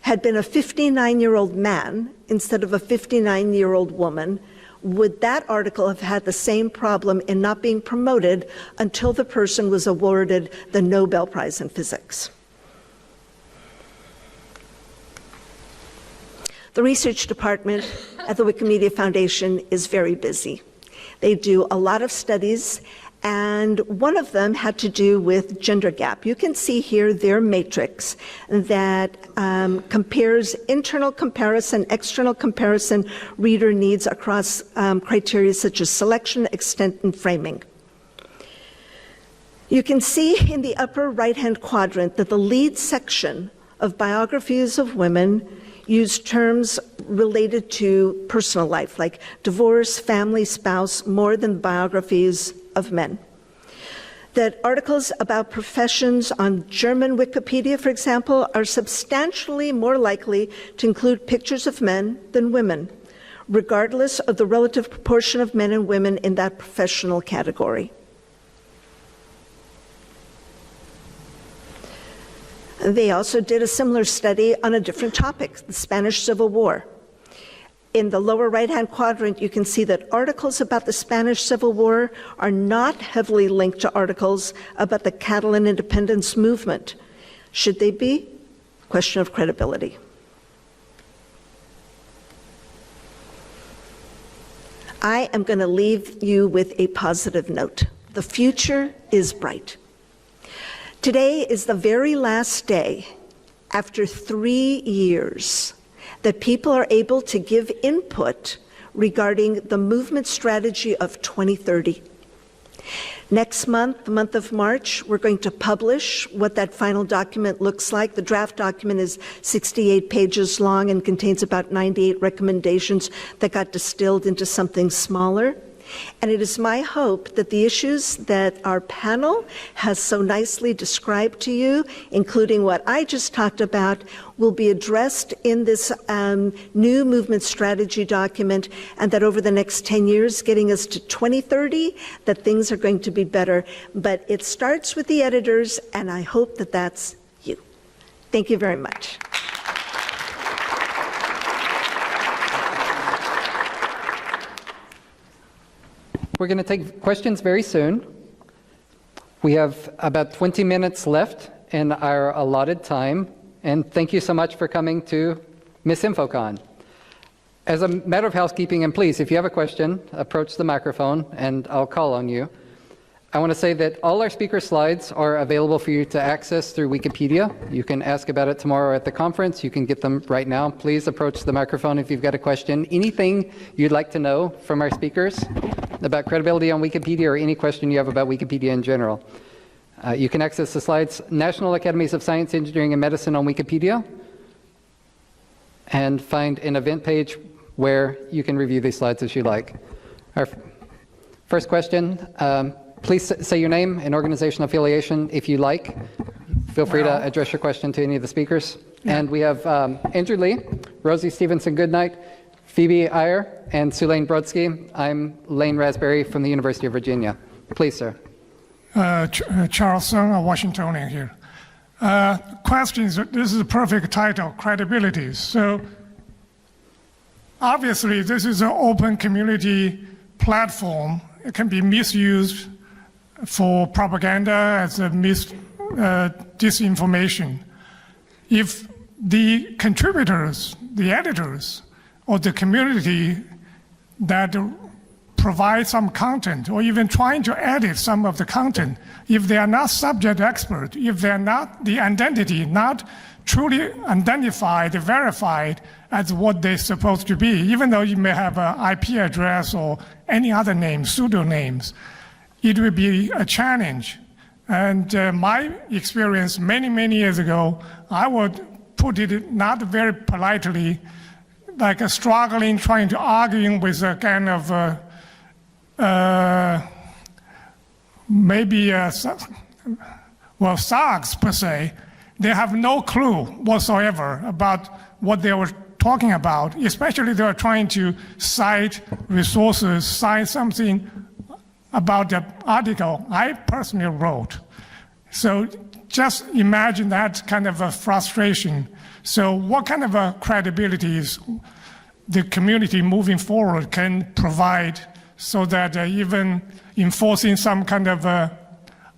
S6: had been a 59-year-old man instead of a 59-year-old woman, would that article have had the same problem in not being promoted until the person was awarded the Nobel Prize in Physics? The research department at the Wikimedia Foundation is very busy. They do a lot of studies, and one of them had to do with gender gap. You can see here their matrix that compares internal comparison, external comparison, reader needs across criteria such as selection, extent, and framing. You can see in the upper right-hand quadrant that the lead section of biographies of women use terms related to personal life, like divorce, family, spouse, more than biographies of men. That articles about professions on German Wikipedia, for example, are substantially more likely to include pictures of men than women, regardless of the relative proportion of men and women in that professional category. They also did a similar study on a different topic, the Spanish Civil War. In the lower right-hand quadrant, you can see that articles about the Spanish Civil War are not heavily linked to articles about the Catalan independence movement. Should they be? Question of credibility. I am going to leave you with a positive note. The future is bright. Today is the very last day, after 3 years, that people are able to give input regarding the movement strategy of 2030. Next month, the month of March, we're going to publish what that final document looks like. The draft document is 68 pages long and contains about 98 recommendations that got distilled into something smaller. And it is my hope that the issues that our panel has so nicely described to you, including what I just talked about, will be addressed in this new movement strategy document, and that over the next 10 years, getting us to 2030, that things are going to be better. But it starts with the editors, and I hope that that's you. Thank you very much.
S2: We're going to take questions very soon. We have about 20 minutes left in our allotted time, and thank you so much for coming to MisinfoCon. As a matter of housekeeping, and please, if you have a question, approach the microphone and I'll call on you. I want to say that all our speaker slides are available for you to access through Wikipedia. You can ask about it tomorrow at the conference. You can get them right now. Please approach the microphone if you've got a question. Anything you'd like to know from our speakers about credibility on Wikipedia, or any question you have about Wikipedia in general. You can access the slides, National Academies of Science, Engineering, and Medicine on Wikipedia, and find an event page where you can review these slides as you like. Our first question, please say your name and organizational affiliation if you like. Feel free to address your question to any of the speakers. Yeah. And we have Andrew Lee, Rosie Stevenson Goodnight, Phoebe Iyer, and Sulaine Brodsky. I'm Lane Rasberry from the University of Virginia. Please, sir.
S7: Charles Sung, a Washingtonian here. Questions, this is a perfect title, credibility. So obviously this is an open community platform. It can be misused for propaganda as a disinformation. If the contributors, the editors, or the community that provide some content, or even trying to edit some of the content, if they are not subject expert, if they are not the identity, not truly identified, verified as what they're supposed to be, even though you may have an IP address or any other name, pseudonames, it will be a challenge. And my experience many, many years ago, I would put it not very politely, like a struggling, trying to argue with a kind of thugs per se. They have no clue whatsoever about what they were talking about, especially they were trying to cite resources, cite something about the article I personally wrote. So just imagine that kind of a frustration. So what kind of a credibility is the community moving forward can provide so that even enforcing some kind of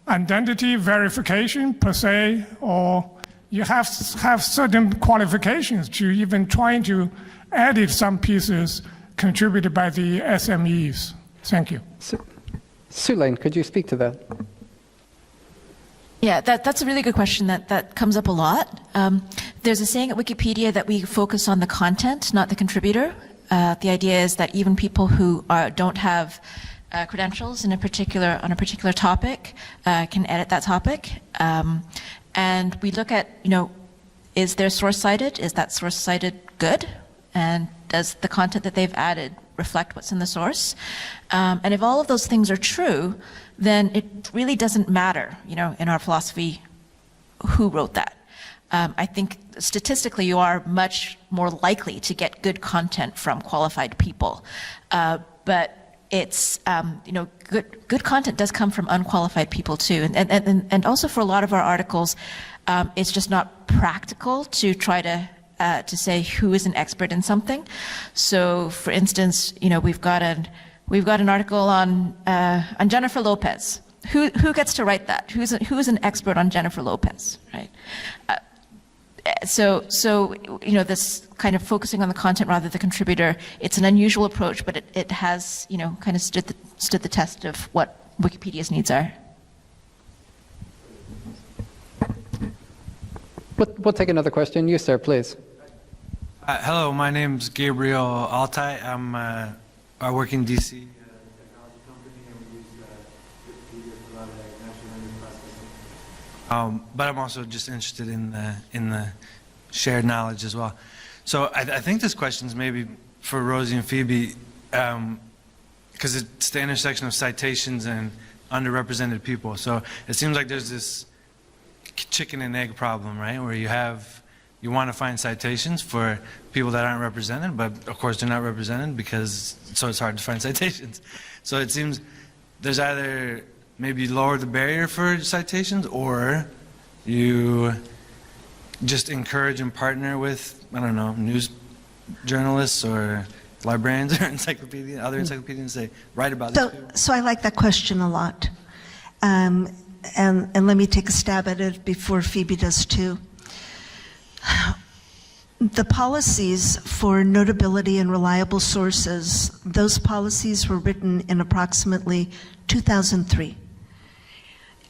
S7: identity verification per se, or you have certain qualifications to even trying to edit some pieces contributed by the SMEs. Thank you.
S2: Sulaine, could you speak to that?
S8: Yeah, that's a really good question that comes up a lot. There's a saying at Wikipedia that we focus on the content, not the contributor. The idea is that even people who don't have credentials on a particular topic can edit that topic. And we look at, is their source cited? Is that source cited good? And does the content that they've added reflect what's in the source? And if all of those things are true, then it really doesn't matter, in our philosophy, who wrote that. I think statistically you are much more likely to get good content from qualified people. But it's, good content does come from unqualified people too. And also for a lot of our articles, it's just not practical to try to say who is an expert in something. So for instance, we've got an article on Jennifer Lopez. Who gets to write that? Who's an expert on Jennifer Lopez, right? So this kind of focusing on the content rather than the contributor, it's an unusual approach, but it has, kind of stood the test of what Wikipedia's needs are.
S2: We'll take another question. You, sir, please.
S9: Hello, my name's Gabriel Altai. I work in DC, technology company, and we use Wikipedia for a lot of natural language processing. But I'm also just interested in the shared knowledge as well. So I think this question is maybe for Rosie and Phoebe. because it's the intersection of citations and underrepresented people. So it seems like there's this chicken and egg problem, right? Where you want to find citations for people that aren't represented, but of course they're not represented so it's hard to find citations. So it seems there's either maybe lower the barrier for citations, or you just encourage and partner with, I don't know, news journalists or librarians or other encyclopedians, say, write about this.
S6: So I like that question a lot. And let me take a stab at it before Phoebe does too. The policies for notability and reliable sources, those policies were written in approximately 2003.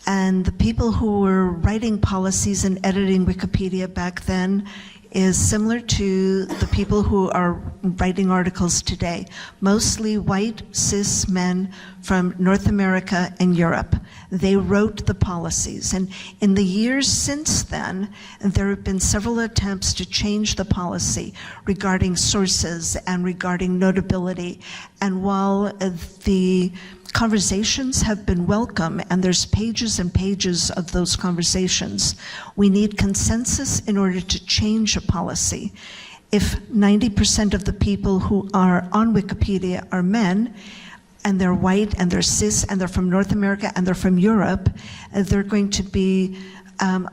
S6: And the people who were writing policies and editing Wikipedia back then is similar to the people who are writing articles today, mostly white, cis men from North America and Europe. They wrote the policies. And in the years since then, there have been several attempts to change the policy regarding sources and regarding notability. And while the conversations have been welcome, and there's pages and pages of those conversations, we need consensus in order to change a policy. If 90% of the people who are on Wikipedia are men, and they're white, and they're cis, and they're from North America, and they're from Europe, they're going to be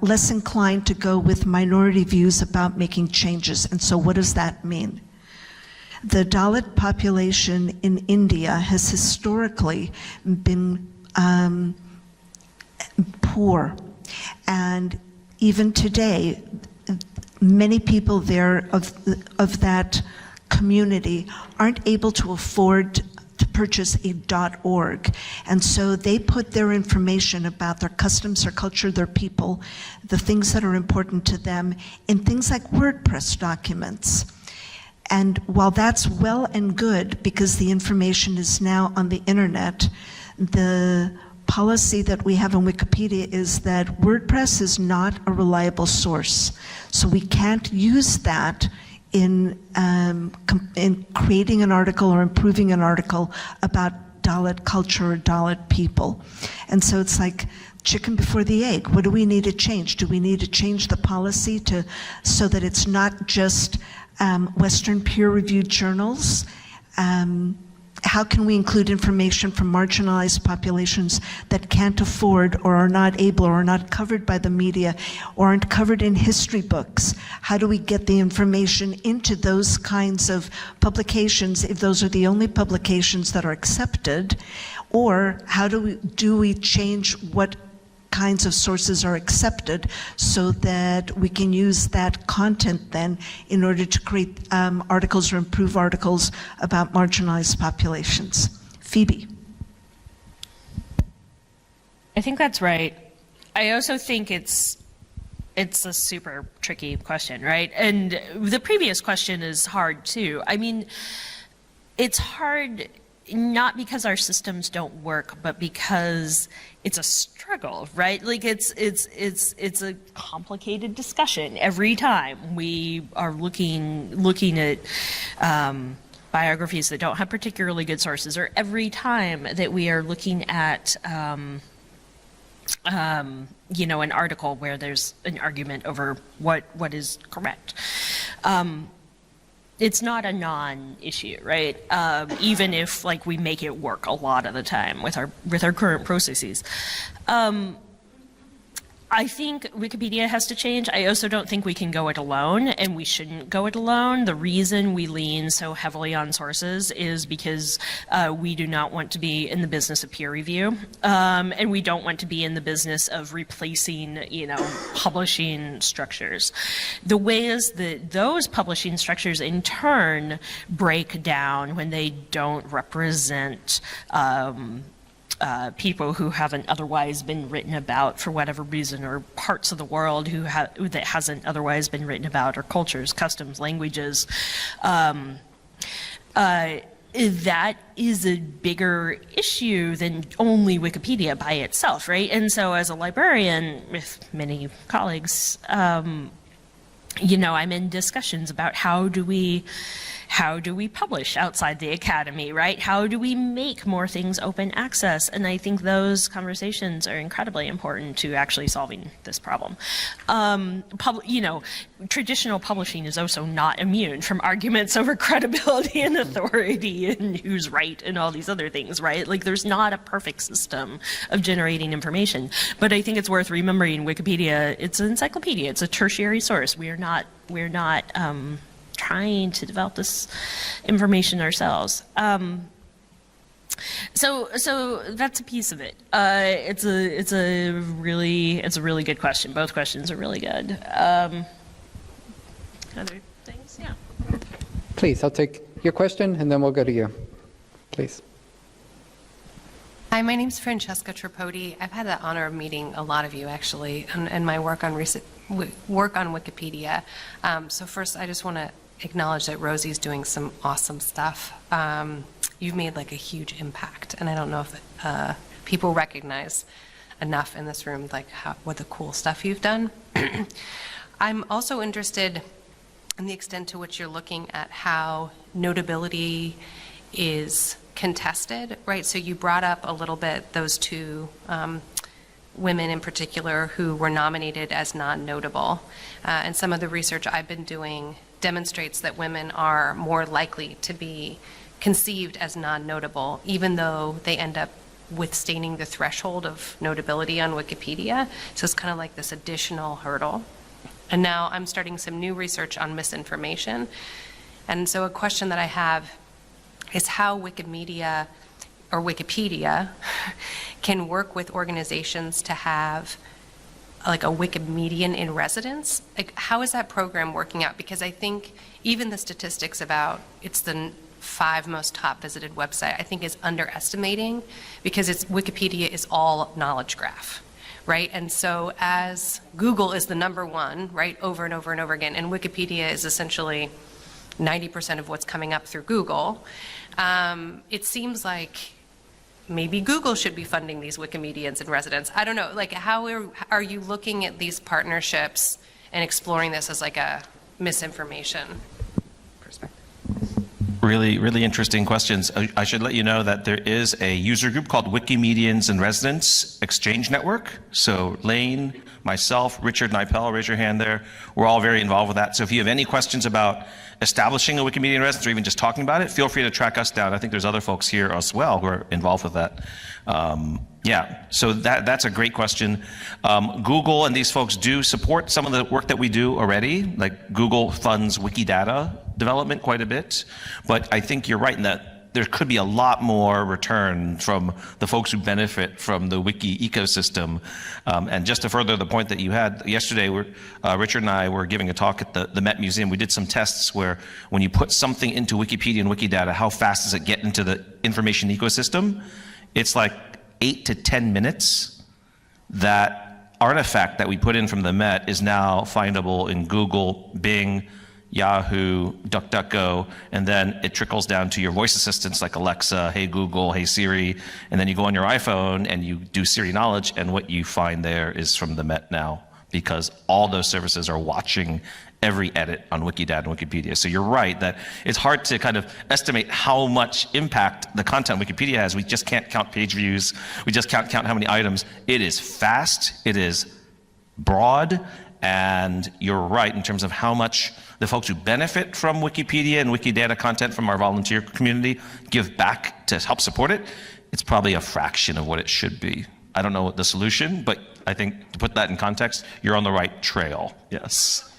S6: less inclined to go with minority views about making changes. And so what does that mean? The Dalit population in India has historically been poor, and even today, many people there of that community aren't able to afford to purchase a .org, and so they put their information about their customs, their culture, their people, the things that are important to them, in things like WordPress documents. And while that's well and good, because the information is now on the internet, the policy that we have on Wikipedia is that WordPress is not a reliable source. So we can't use that in creating an article or improving an article about Dalit culture or Dalit people. And so it's like chicken before the egg. What do we need to change? Do we need to change the policy so that it's not just Western peer-reviewed journals? How can we include information from marginalized populations that can't afford or are not able or are not covered by the media or aren't covered in history books? How do we get the information into those kinds of publications if those are the only publications that are accepted? Or how do we change what kinds of sources are accepted so that we can use that content then in order to create articles or improve articles about marginalized populations? Phoebe.
S4: I think that's right. I also think it's a super tricky question, right? And the previous question is hard too. I mean, it's hard not because our systems don't work, but because it's a struggle, right? Like it's a complicated discussion every time we are looking at biographies that don't have particularly good sources, or every time that we are looking at you know, an article where there's an argument over what is correct. It's not a non-issue, right? Even if like we make it work a lot of the time with our current processes. I think Wikipedia has to change. I also don't think we can go it alone, and we shouldn't go it alone. The reason we lean so heavily on sources is because we do not want to be in the business of peer review, and we don't want to be in the business of replacing, you know, publishing structures. The ways that those publishing structures in turn break down when they don't represent people who haven't otherwise been written about for whatever reason, or parts of the world that hasn't otherwise been written about, or cultures, customs, languages. That is a bigger issue than only Wikipedia by itself, right? And so as a librarian with many colleagues, you know, I'm in discussions about how do we how do we publish outside the academy, right? How do we make more things open access? And I think those conversations are incredibly important to actually solving this problem. Traditional publishing is also not immune from arguments over credibility and authority and who's right and all these other things, right? Like, there's not a perfect system of generating information. But I think it's worth remembering Wikipedia, it's an encyclopedia, it's a tertiary source. We're not trying to develop this information ourselves. So that's a piece of it. It's a really good question. Both questions are really good. Other things? Yeah.
S2: Please, I'll take your question and then we'll go to you. Please.
S10: Hi, my name's Francesca Tripodi. I've had the honor of meeting a lot of you actually in my work on Wikipedia. So first, I just want to acknowledge that Rosie's doing some awesome stuff. You've made like a huge impact, and I don't know if people recognize enough in this room like what the cool stuff you've done. I'm also interested in the extent to which you're looking at how notability is contested, right? So you brought up a little bit those two women in particular who were nominated as non-notable. And some of the research I've been doing demonstrates that women are more likely to be conceived as non-notable, even though they end up withstanding the threshold of notability on Wikipedia. So it's kind of like this additional hurdle. And now I'm starting some new research on misinformation. And so a question that I have is how Wikimedia or Wikipedia can work with organizations to have like a Wikimedian in residence. Like, how is that program working out? Because I think even the statistics about it's the 5 most top visited website, I think is underestimating, because Wikipedia is all knowledge graph, right? And so as Google is the #1, right, over and over and over again, and Wikipedia is essentially 90% of what's coming up through Google, it seems like maybe Google should be funding these Wikimedians in residence. I don't know, like, how are you looking at these partnerships and exploring this as like a misinformation perspective?
S5: Really, really interesting questions. I should let you know that there is a user group called Wikimedians in Residence Exchange Network. So Lane, myself, Richard Nipel, raise your hand there. We're all very involved with that. So if you have any questions about establishing a Wikimedian residence or even just talking about it, feel free to track us down. I think there's other folks here as well who are involved with that. Yeah, so that's a great question. Google and these folks do support some of the work that we do already. Like, Google funds Wikidata development quite a bit, but I think you're right in that there could be a lot more return from the folks who benefit from the wiki ecosystem. And just to further the point that you had yesterday, Richard and I were giving a talk at the Met Museum. We did some tests where when you put something into Wikipedia and Wikidata, how fast does it get into the information ecosystem? It's like 8 to 10 minutes. That artifact that we put in from the Met is now findable in Google, Bing, Yahoo, DuckDuckGo, and then it trickles down to your voice assistants like Alexa, Hey Google, Hey Siri, and then you go on your iPhone and you do Siri Knowledge, and what you find there is from the Met now, because all those services are watching every edit on Wikidata and Wikipedia. So you're right that it's hard to kind of estimate how much impact the content Wikipedia has. We just can't count page views. We just can't count how many items. It is fast, it is broad, and you're right in terms of how much the folks who benefit from Wikipedia and Wikidata content from our volunteer community give back to help support it. It's probably a fraction of what it should be. I don't know the solution, but I think to put that in context, you're on the right trail, yes.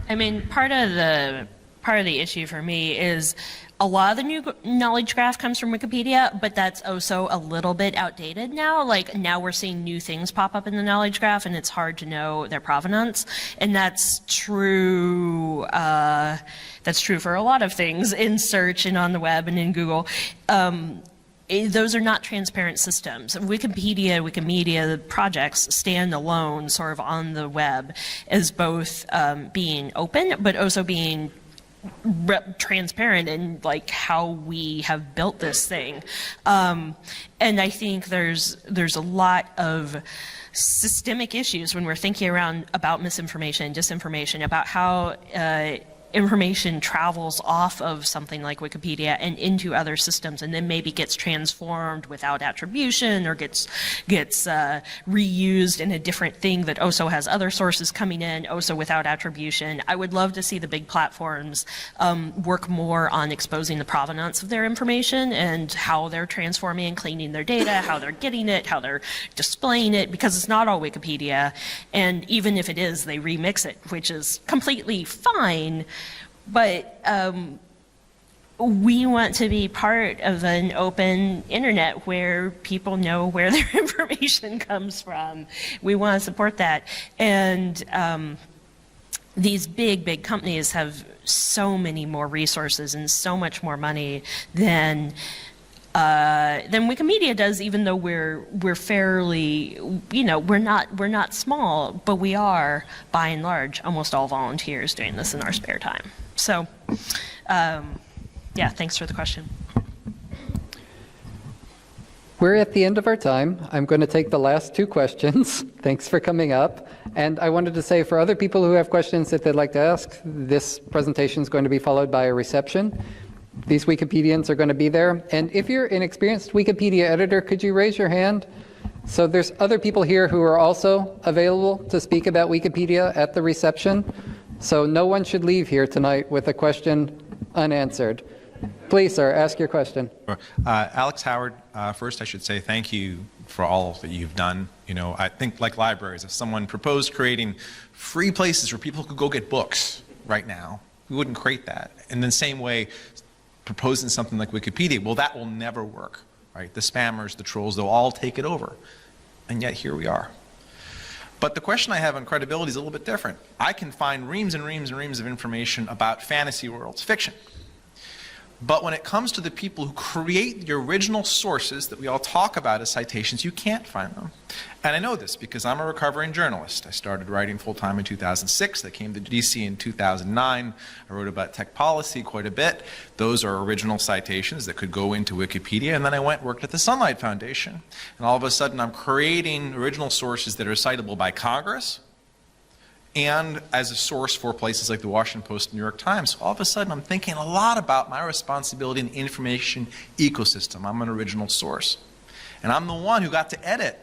S4: I mean, part of the issue for me is a lot of the new knowledge graph comes from Wikipedia, but that's also a little bit outdated now. Like, now we're seeing new things pop up in the knowledge graph, and it's hard to know their provenance. And that's true. That's true for a lot of things in search and on the web and in Google. Those are not transparent systems. Wikipedia, Wikimedia projects stand alone sort of on the web as both being open, but also being transparent in like how we have built this thing. And I think there's a lot of systemic issues when we're thinking about misinformation, disinformation, about how information travels off of something like Wikipedia and into other systems, and then maybe gets transformed without attribution, or gets reused in a different thing that also has other sources coming in, also without attribution. I would love to see the big platforms work more on exposing the provenance of their information and how they're transforming and cleaning their data, how they're getting it, how they're displaying it, because it's not all Wikipedia, and even if it is, they remix it, which is completely fine. But we want to be part of an open internet where people know where their information comes from. We want to support that. And these big companies have so many more resources and so much more money than Wikimedia does, even though we're fairly, we're not small, but we are, by and large, almost all volunteers doing this in our spare time. So, yeah, thanks for the question.
S2: We're at the end of our time. I'm going to take the last two questions. Thanks for coming up. And I wanted to say, for other people who have questions that they'd like to ask, this presentation is going to be followed by a reception. These Wikipedians are going to be there. And if you're an experienced Wikipedia editor, could you raise your hand? So there's other people here who are also available to speak about Wikipedia at the reception. So no one should leave here tonight with a question unanswered. Please, sir, ask your question.
S11: Alex Howard, first I should say thank you for all that you've done. I think like libraries, if someone proposed creating free places where people could go get books right now, we wouldn't create that. And in the same way, proposing something like Wikipedia, well, that will never work, right? The spammers, the trolls, they'll all take it over. And yet here we are. But the question I have on credibility is a little bit different. I can find reams and reams and reams of information about fantasy worlds, fiction. But when it comes to the people who create the original sources that we all talk about as citations, you can't find them. And I know this because I'm a recovering journalist. I started writing full-time in 2006. I came to DC in 2009. I wrote about tech policy quite a bit. Those are original citations that could go into Wikipedia. And then I went and worked at the Sunlight Foundation. And all of a sudden, I'm creating original sources that are citable by Congress, and as a source for places like the Washington Post and New York Times. So all of a sudden, I'm thinking a lot about my responsibility in the information ecosystem. I'm an original source. And I'm the one who got to edit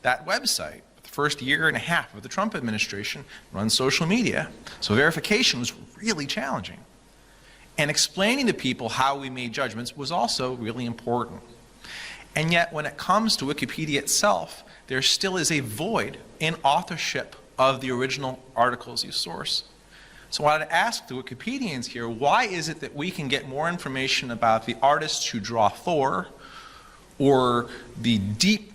S11: that website the first year and a half of the Trump administration, run social media. So verification was really challenging. And explaining to people how we made judgments was also really important. And yet, when it comes to Wikipedia itself, there still is a void in authorship of the original articles you source. So I wanted to ask the Wikipedians here, why is it that we can get more information about the artists who draw Thor, or the deep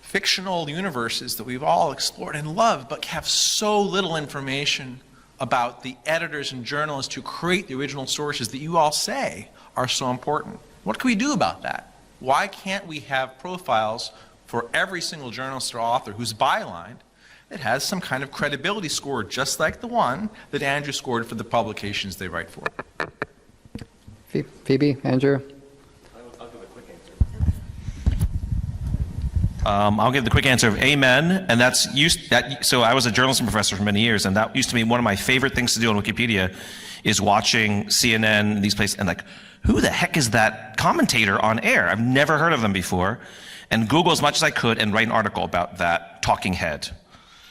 S11: fictional universes that we've all explored and loved, but have so little information about the editors and journalists who create the original sources that you all say are so important? What can we do about that? Why can't we have profiles for every single journalist or author whose byline that has some kind of credibility score, just like the one that Andrew scored for the publications they write for?
S2: Phoebe, Andrew?
S5: I'll give a quick answer. I'll give the quick answer of amen, and so I was a journalism professor for many years, and that used to be one of my favorite things to do on Wikipedia, is watching CNN, these places, and like, who the heck is that commentator on air? I've never heard of them before. And Google as much as I could and write an article about that talking head.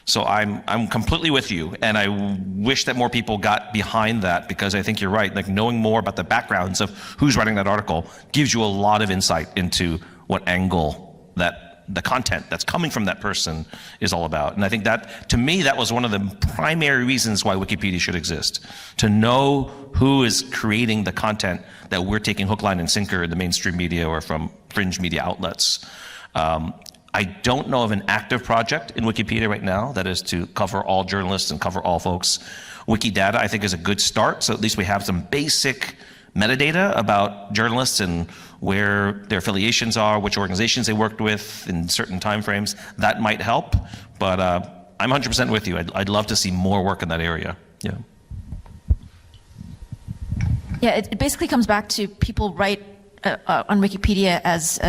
S5: So I'm completely with you, and I wish that more people got behind that, because I think you're right. Like, knowing more about the backgrounds of who's writing that article gives you a lot of insight into what angle that the content that's coming from that person is all about. And I think that, to me, that was one of the primary reasons why Wikipedia should exist. To know who is creating the content that we're taking hook, line, and sinker in the mainstream media or from fringe media outlets. I don't know of an active project in Wikipedia right now that is to cover all journalists and cover all folks. Wikidata, I think, is a good start, so at least we have some basic metadata about journalists and where their affiliations are, which organizations they worked with in certain timeframes. That might help, but I'm 100% with you. I'd love to see more work in that area. Yeah.
S8: Yeah, it basically comes back to people write on Wikipedia as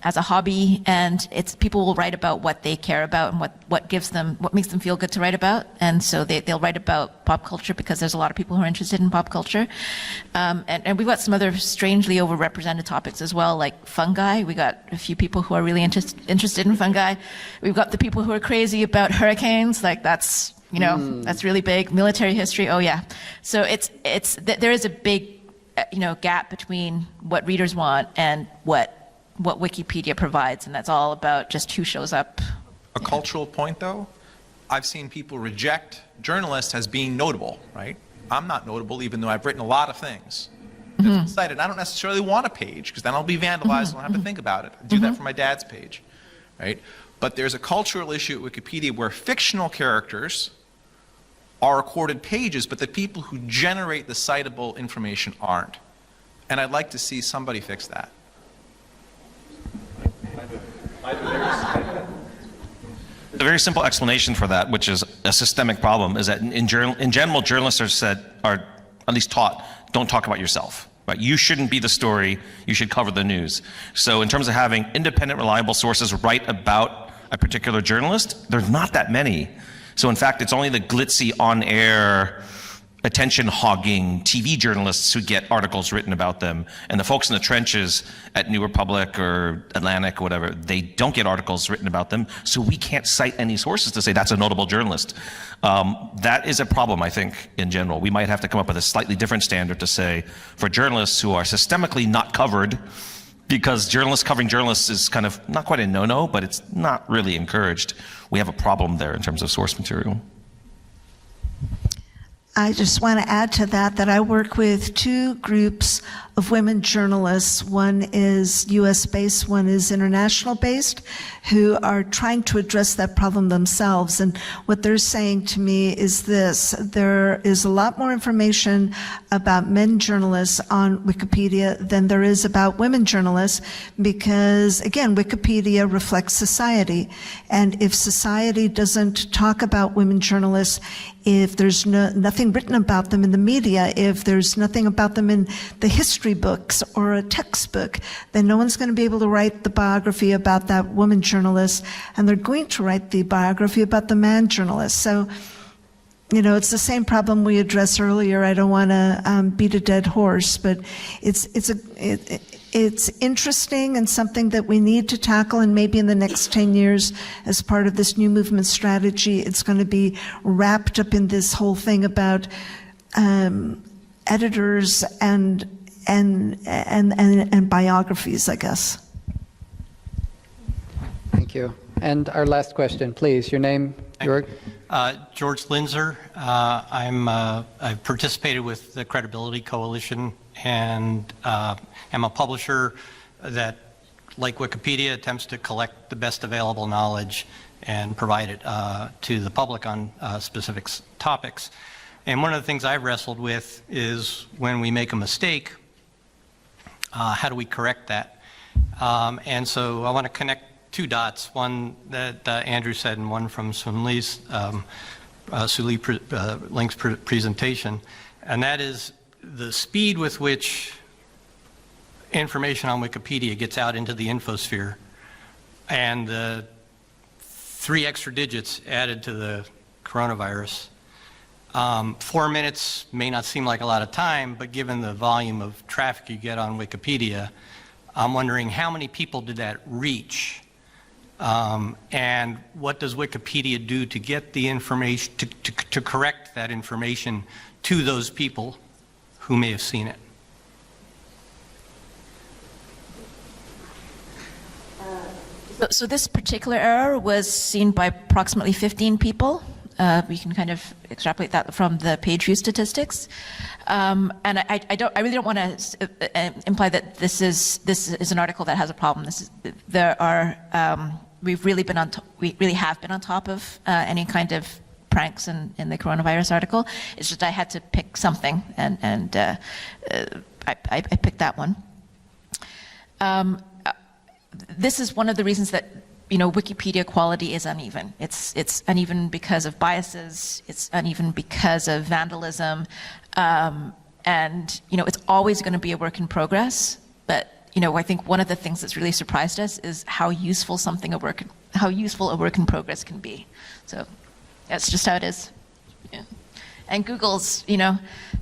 S8: as a hobby, and people will write about what they care about and what makes them feel good to write about, and so they'll write about pop culture because there's a lot of people who are interested in pop culture, and we've got some other strangely overrepresented topics as well, like fungi. We got a few people who are really interested in fungi. We've got the people who are crazy about hurricanes, like that's that's really big. Military history, oh yeah. So there is a big gap between what readers want and what Wikipedia provides, and that's all about just who shows up.
S11: A cultural point, though, I've seen people reject journalists as being notable, right? I'm not notable, even though I've written a lot of things. Cited. I don't necessarily want a page, because then I'll be vandalized and I'll have to think about it. I do that for my dad's page, right? But there's a cultural issue at Wikipedia where fictional characters are recorded pages, but the people who generate the citable information aren't. And I'd like to see somebody fix that.
S5: The very simple explanation for that, which is a systemic problem, is that in general, journalists are at least taught, don't talk about yourself. Right? You shouldn't be the story, you should cover the news. So in terms of having independent, reliable sources write about a particular journalist, there's not that many. So in fact, it's only the glitzy, on-air, attention-hogging TV journalists who get articles written about them. And the folks in the trenches at New Republic or Atlantic or whatever, they don't get articles written about them, so we can't cite any sources to say that's a notable journalist. That is a problem, I think, in general. We might have to come up with a slightly different standard to say, for journalists who are systemically not covered, because covering journalists is kind of not quite a no-no, but it's not really encouraged. We have a problem there in terms of source material.
S6: I just want to add to that I work with two groups of women journalists. One is US-based, one is international-based, who are trying to address that problem themselves. And what they're saying to me is this: there is a lot more information about men journalists on Wikipedia than there is about women journalists, because, again, Wikipedia reflects society. And if society doesn't talk about women journalists, if there's nothing written about them in the media, if there's nothing about them in the history books or a textbook, then no one's going to be able to write the biography about that woman journalist, and they're going to write the biography about the man journalist. So, it's the same problem we addressed earlier. I don't want to beat a dead horse, but it's interesting and something that we need to tackle, and maybe in the next 10 years, as part of this new movement strategy, it's going to be wrapped up in this whole thing about editors and biographies, I guess.
S2: Thank you. And our last question, please. Your name, George?
S12: George Linzer. I've participated with the Credibility Coalition, and am a publisher that, like Wikipedia, attempts to collect the best available knowledge and provide it to the public on specific topics. And one of the things I've wrestled with is when we make a mistake, how do we correct that? And so I want to connect two dots, one that Andrew said and one from Sunli's Link's presentation, and that is the speed with which information on Wikipedia gets out into the infosphere, and the 3 extra digits added to the coronavirus. 4 minutes may not seem like a lot of time, but given the volume of traffic you get on Wikipedia, I'm wondering how many people did that reach? And what does Wikipedia do to get the information, to correct that information to those people who may have seen it?
S8: So this particular error was seen by approximately 15 people. We can kind of extrapolate that from the page view statistics. And I really don't want to imply that this is an article that has a problem. We really have been on top of any kind of pranks in the coronavirus article. It's just I had to pick something, and I picked that one. This is one of the reasons that Wikipedia quality is uneven. It's uneven because of biases. It's uneven because of vandalism, and it's always going to be a work in progress. But I think one of the things that's really surprised us is how useful how useful a work in progress can be. So that's just how it is. Yeah. And Google's, the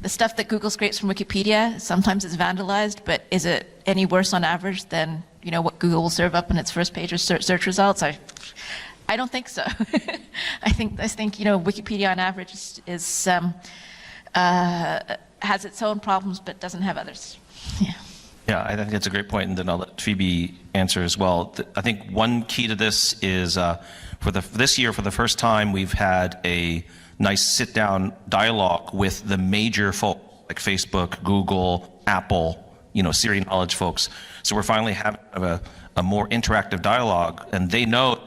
S8: stuff that Google scrapes from Wikipedia, sometimes it's vandalized, but is it any worse on average than, what Google will serve up in its first page of search results? I don't think so. I think Wikipedia on average has its own problems, but doesn't have others. Yeah.
S5: Yeah, I think that's a great point, and then I'll let Phoebe answer as well. I think one key to this is this year, for the first time, we've had a nice sit-down dialogue with the major folks like Facebook, Google, Apple, Siri knowledge folks. So we're finally having a more interactive dialogue, and they know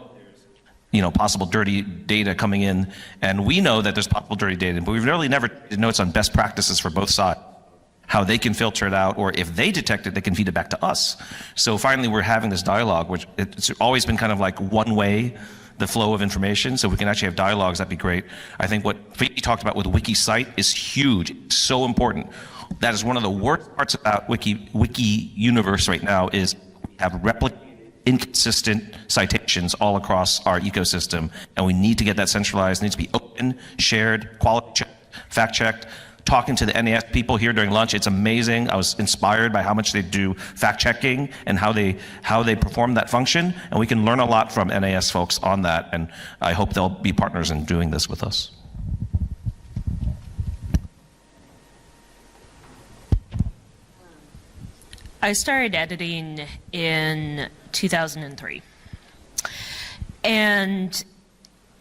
S5: possible dirty data coming in, and we know that there's possible dirty data, but we've really never taken notes on best practices for both sides, how they can filter it out, or if they detect it, they can feed it back to us. So finally, we're having this dialogue, which it's always been kind of like one way, the flow of information, so we can actually have dialogues. That'd be great. I think what Phoebe talked about with WikiCite is huge. It's so important. That is one of the worst parts about Wiki universe right now is we have replicated inconsistent citations all across our ecosystem, and we need to get that centralized. It needs to be open, shared, quality checked, fact checked. Talking to the NAS people here during lunch, it's amazing. I was inspired by how much they do fact checking and how they perform that function, and we can learn a lot from NAS folks on that, and I hope they'll be partners in doing this with us.
S4: I started editing in 2003. And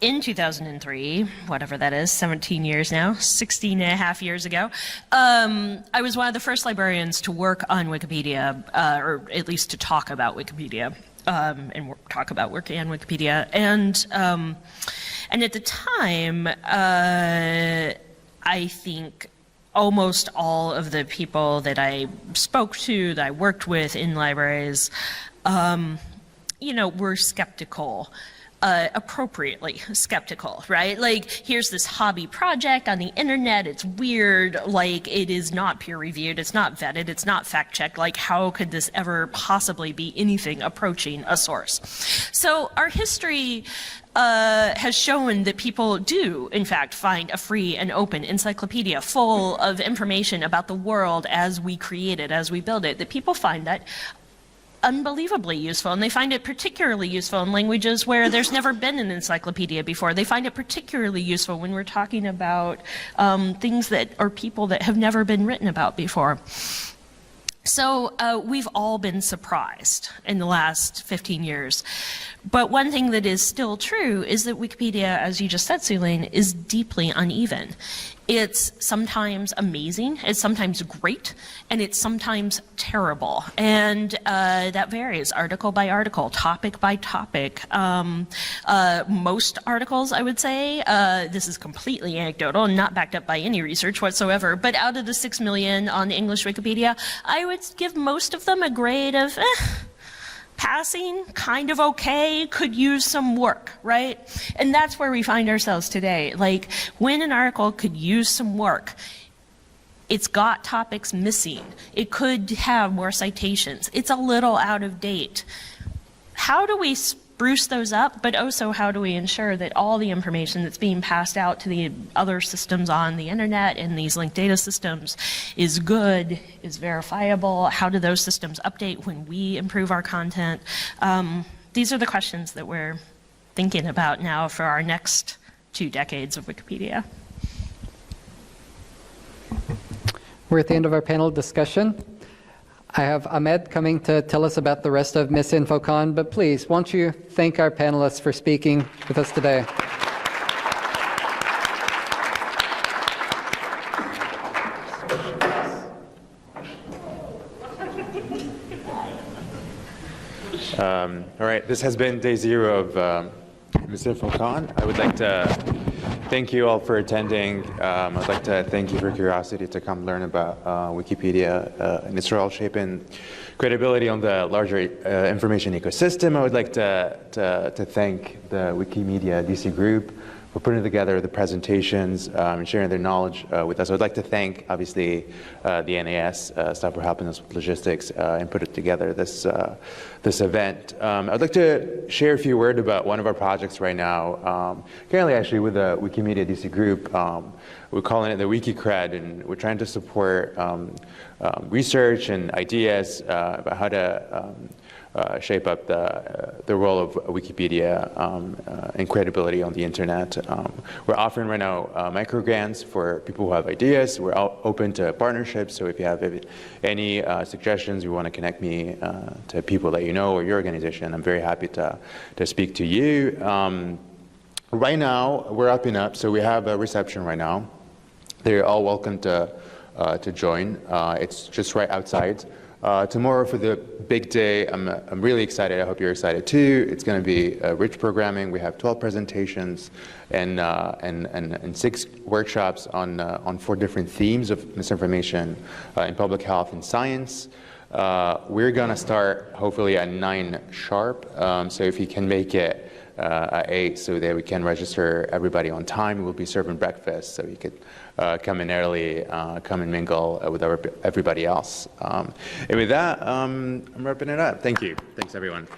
S4: in 2003, whatever that is, 17 years now, 16 and a half years ago, I was one of the first librarians to work on Wikipedia, or at least to talk about Wikipedia, and talk about working on Wikipedia. And at the time, I think almost all of the people that I spoke to, that I worked with in libraries, were skeptical. Appropriately skeptical, right? Like, here's this hobby project on the internet, it's weird, like, it is not peer-reviewed, it's not vetted, it's not fact-checked, like, how could this ever possibly be anything approaching a source? So our history has shown that people do, in fact, find a free and open encyclopedia full of information about the world as we create it, as we build it, that people find that unbelievably useful, and they find it particularly useful in languages where there's never been an encyclopedia before. They find it particularly useful when we're talking about things that or people that have never been written about before. So we've all been surprised in the last 15 years. But one thing that is still true is that Wikipedia, as you just said, Sulene, is deeply uneven. It's sometimes amazing, it's sometimes great, and it's sometimes terrible. And that varies article by article, topic by topic. Most articles, I would say, this is completely anecdotal and not backed up by any research whatsoever, but out of the 6 million on the English Wikipedia, I would give most of them a grade of passing, kind of okay, could use some work, right? And that's where we find ourselves today. Like, when an article could use some work, it's got topics missing. It could have more citations. It's a little out of date. How do we spruce those up, but also how do we ensure that all the information that's being passed out to the other systems on the internet and these linked data systems is good, is verifiable? How do those systems update when we improve our content? These are the questions that we're thinking about now for our next 2 decades of Wikipedia.
S2: We're at the end of our panel discussion. I have Ahmed coming to tell us about the rest of MisinfoCon, but please, won't you thank our panelists for speaking with us today?
S1: All right, this has been day 0 of MisinfoCon. I would like to thank you all for attending. I'd like to thank you for your curiosity to come learn about Wikipedia and its role shaping credibility on the larger information ecosystem. I would like to thank the Wikimedia DC group for putting together the presentations and sharing their knowledge with us. I'd like to thank, obviously, the NAS staff for helping us with logistics and put it together this event. I'd like to share a few words about one of our projects right now. Currently, actually, with the Wikimedia DC group, we're calling it the WikiCred, and we're trying to support research and ideas about how to shape up the role of Wikipedia and credibility on the internet. We're offering right now micro grants for people who have ideas. We're open to partnerships, so if you have any suggestions, you want to connect me to people that you know or your organization, I'm very happy to speak to you. Right now, we're upping up, so we have a reception right now. They're all welcome to join. It's just right outside. Tomorrow for the big day, I'm really excited. I hope you're excited too. It's going to be rich programming. We have 12 presentations and 6 workshops on 4 different themes of misinformation in public health and science. We're going to start hopefully at 9 sharp. So if you can make it at 8 so that we can register everybody on time, we'll be serving breakfast so you could come in early, come and mingle with everybody else. And with that, I'm wrapping it up. Thank you. Thanks, everyone.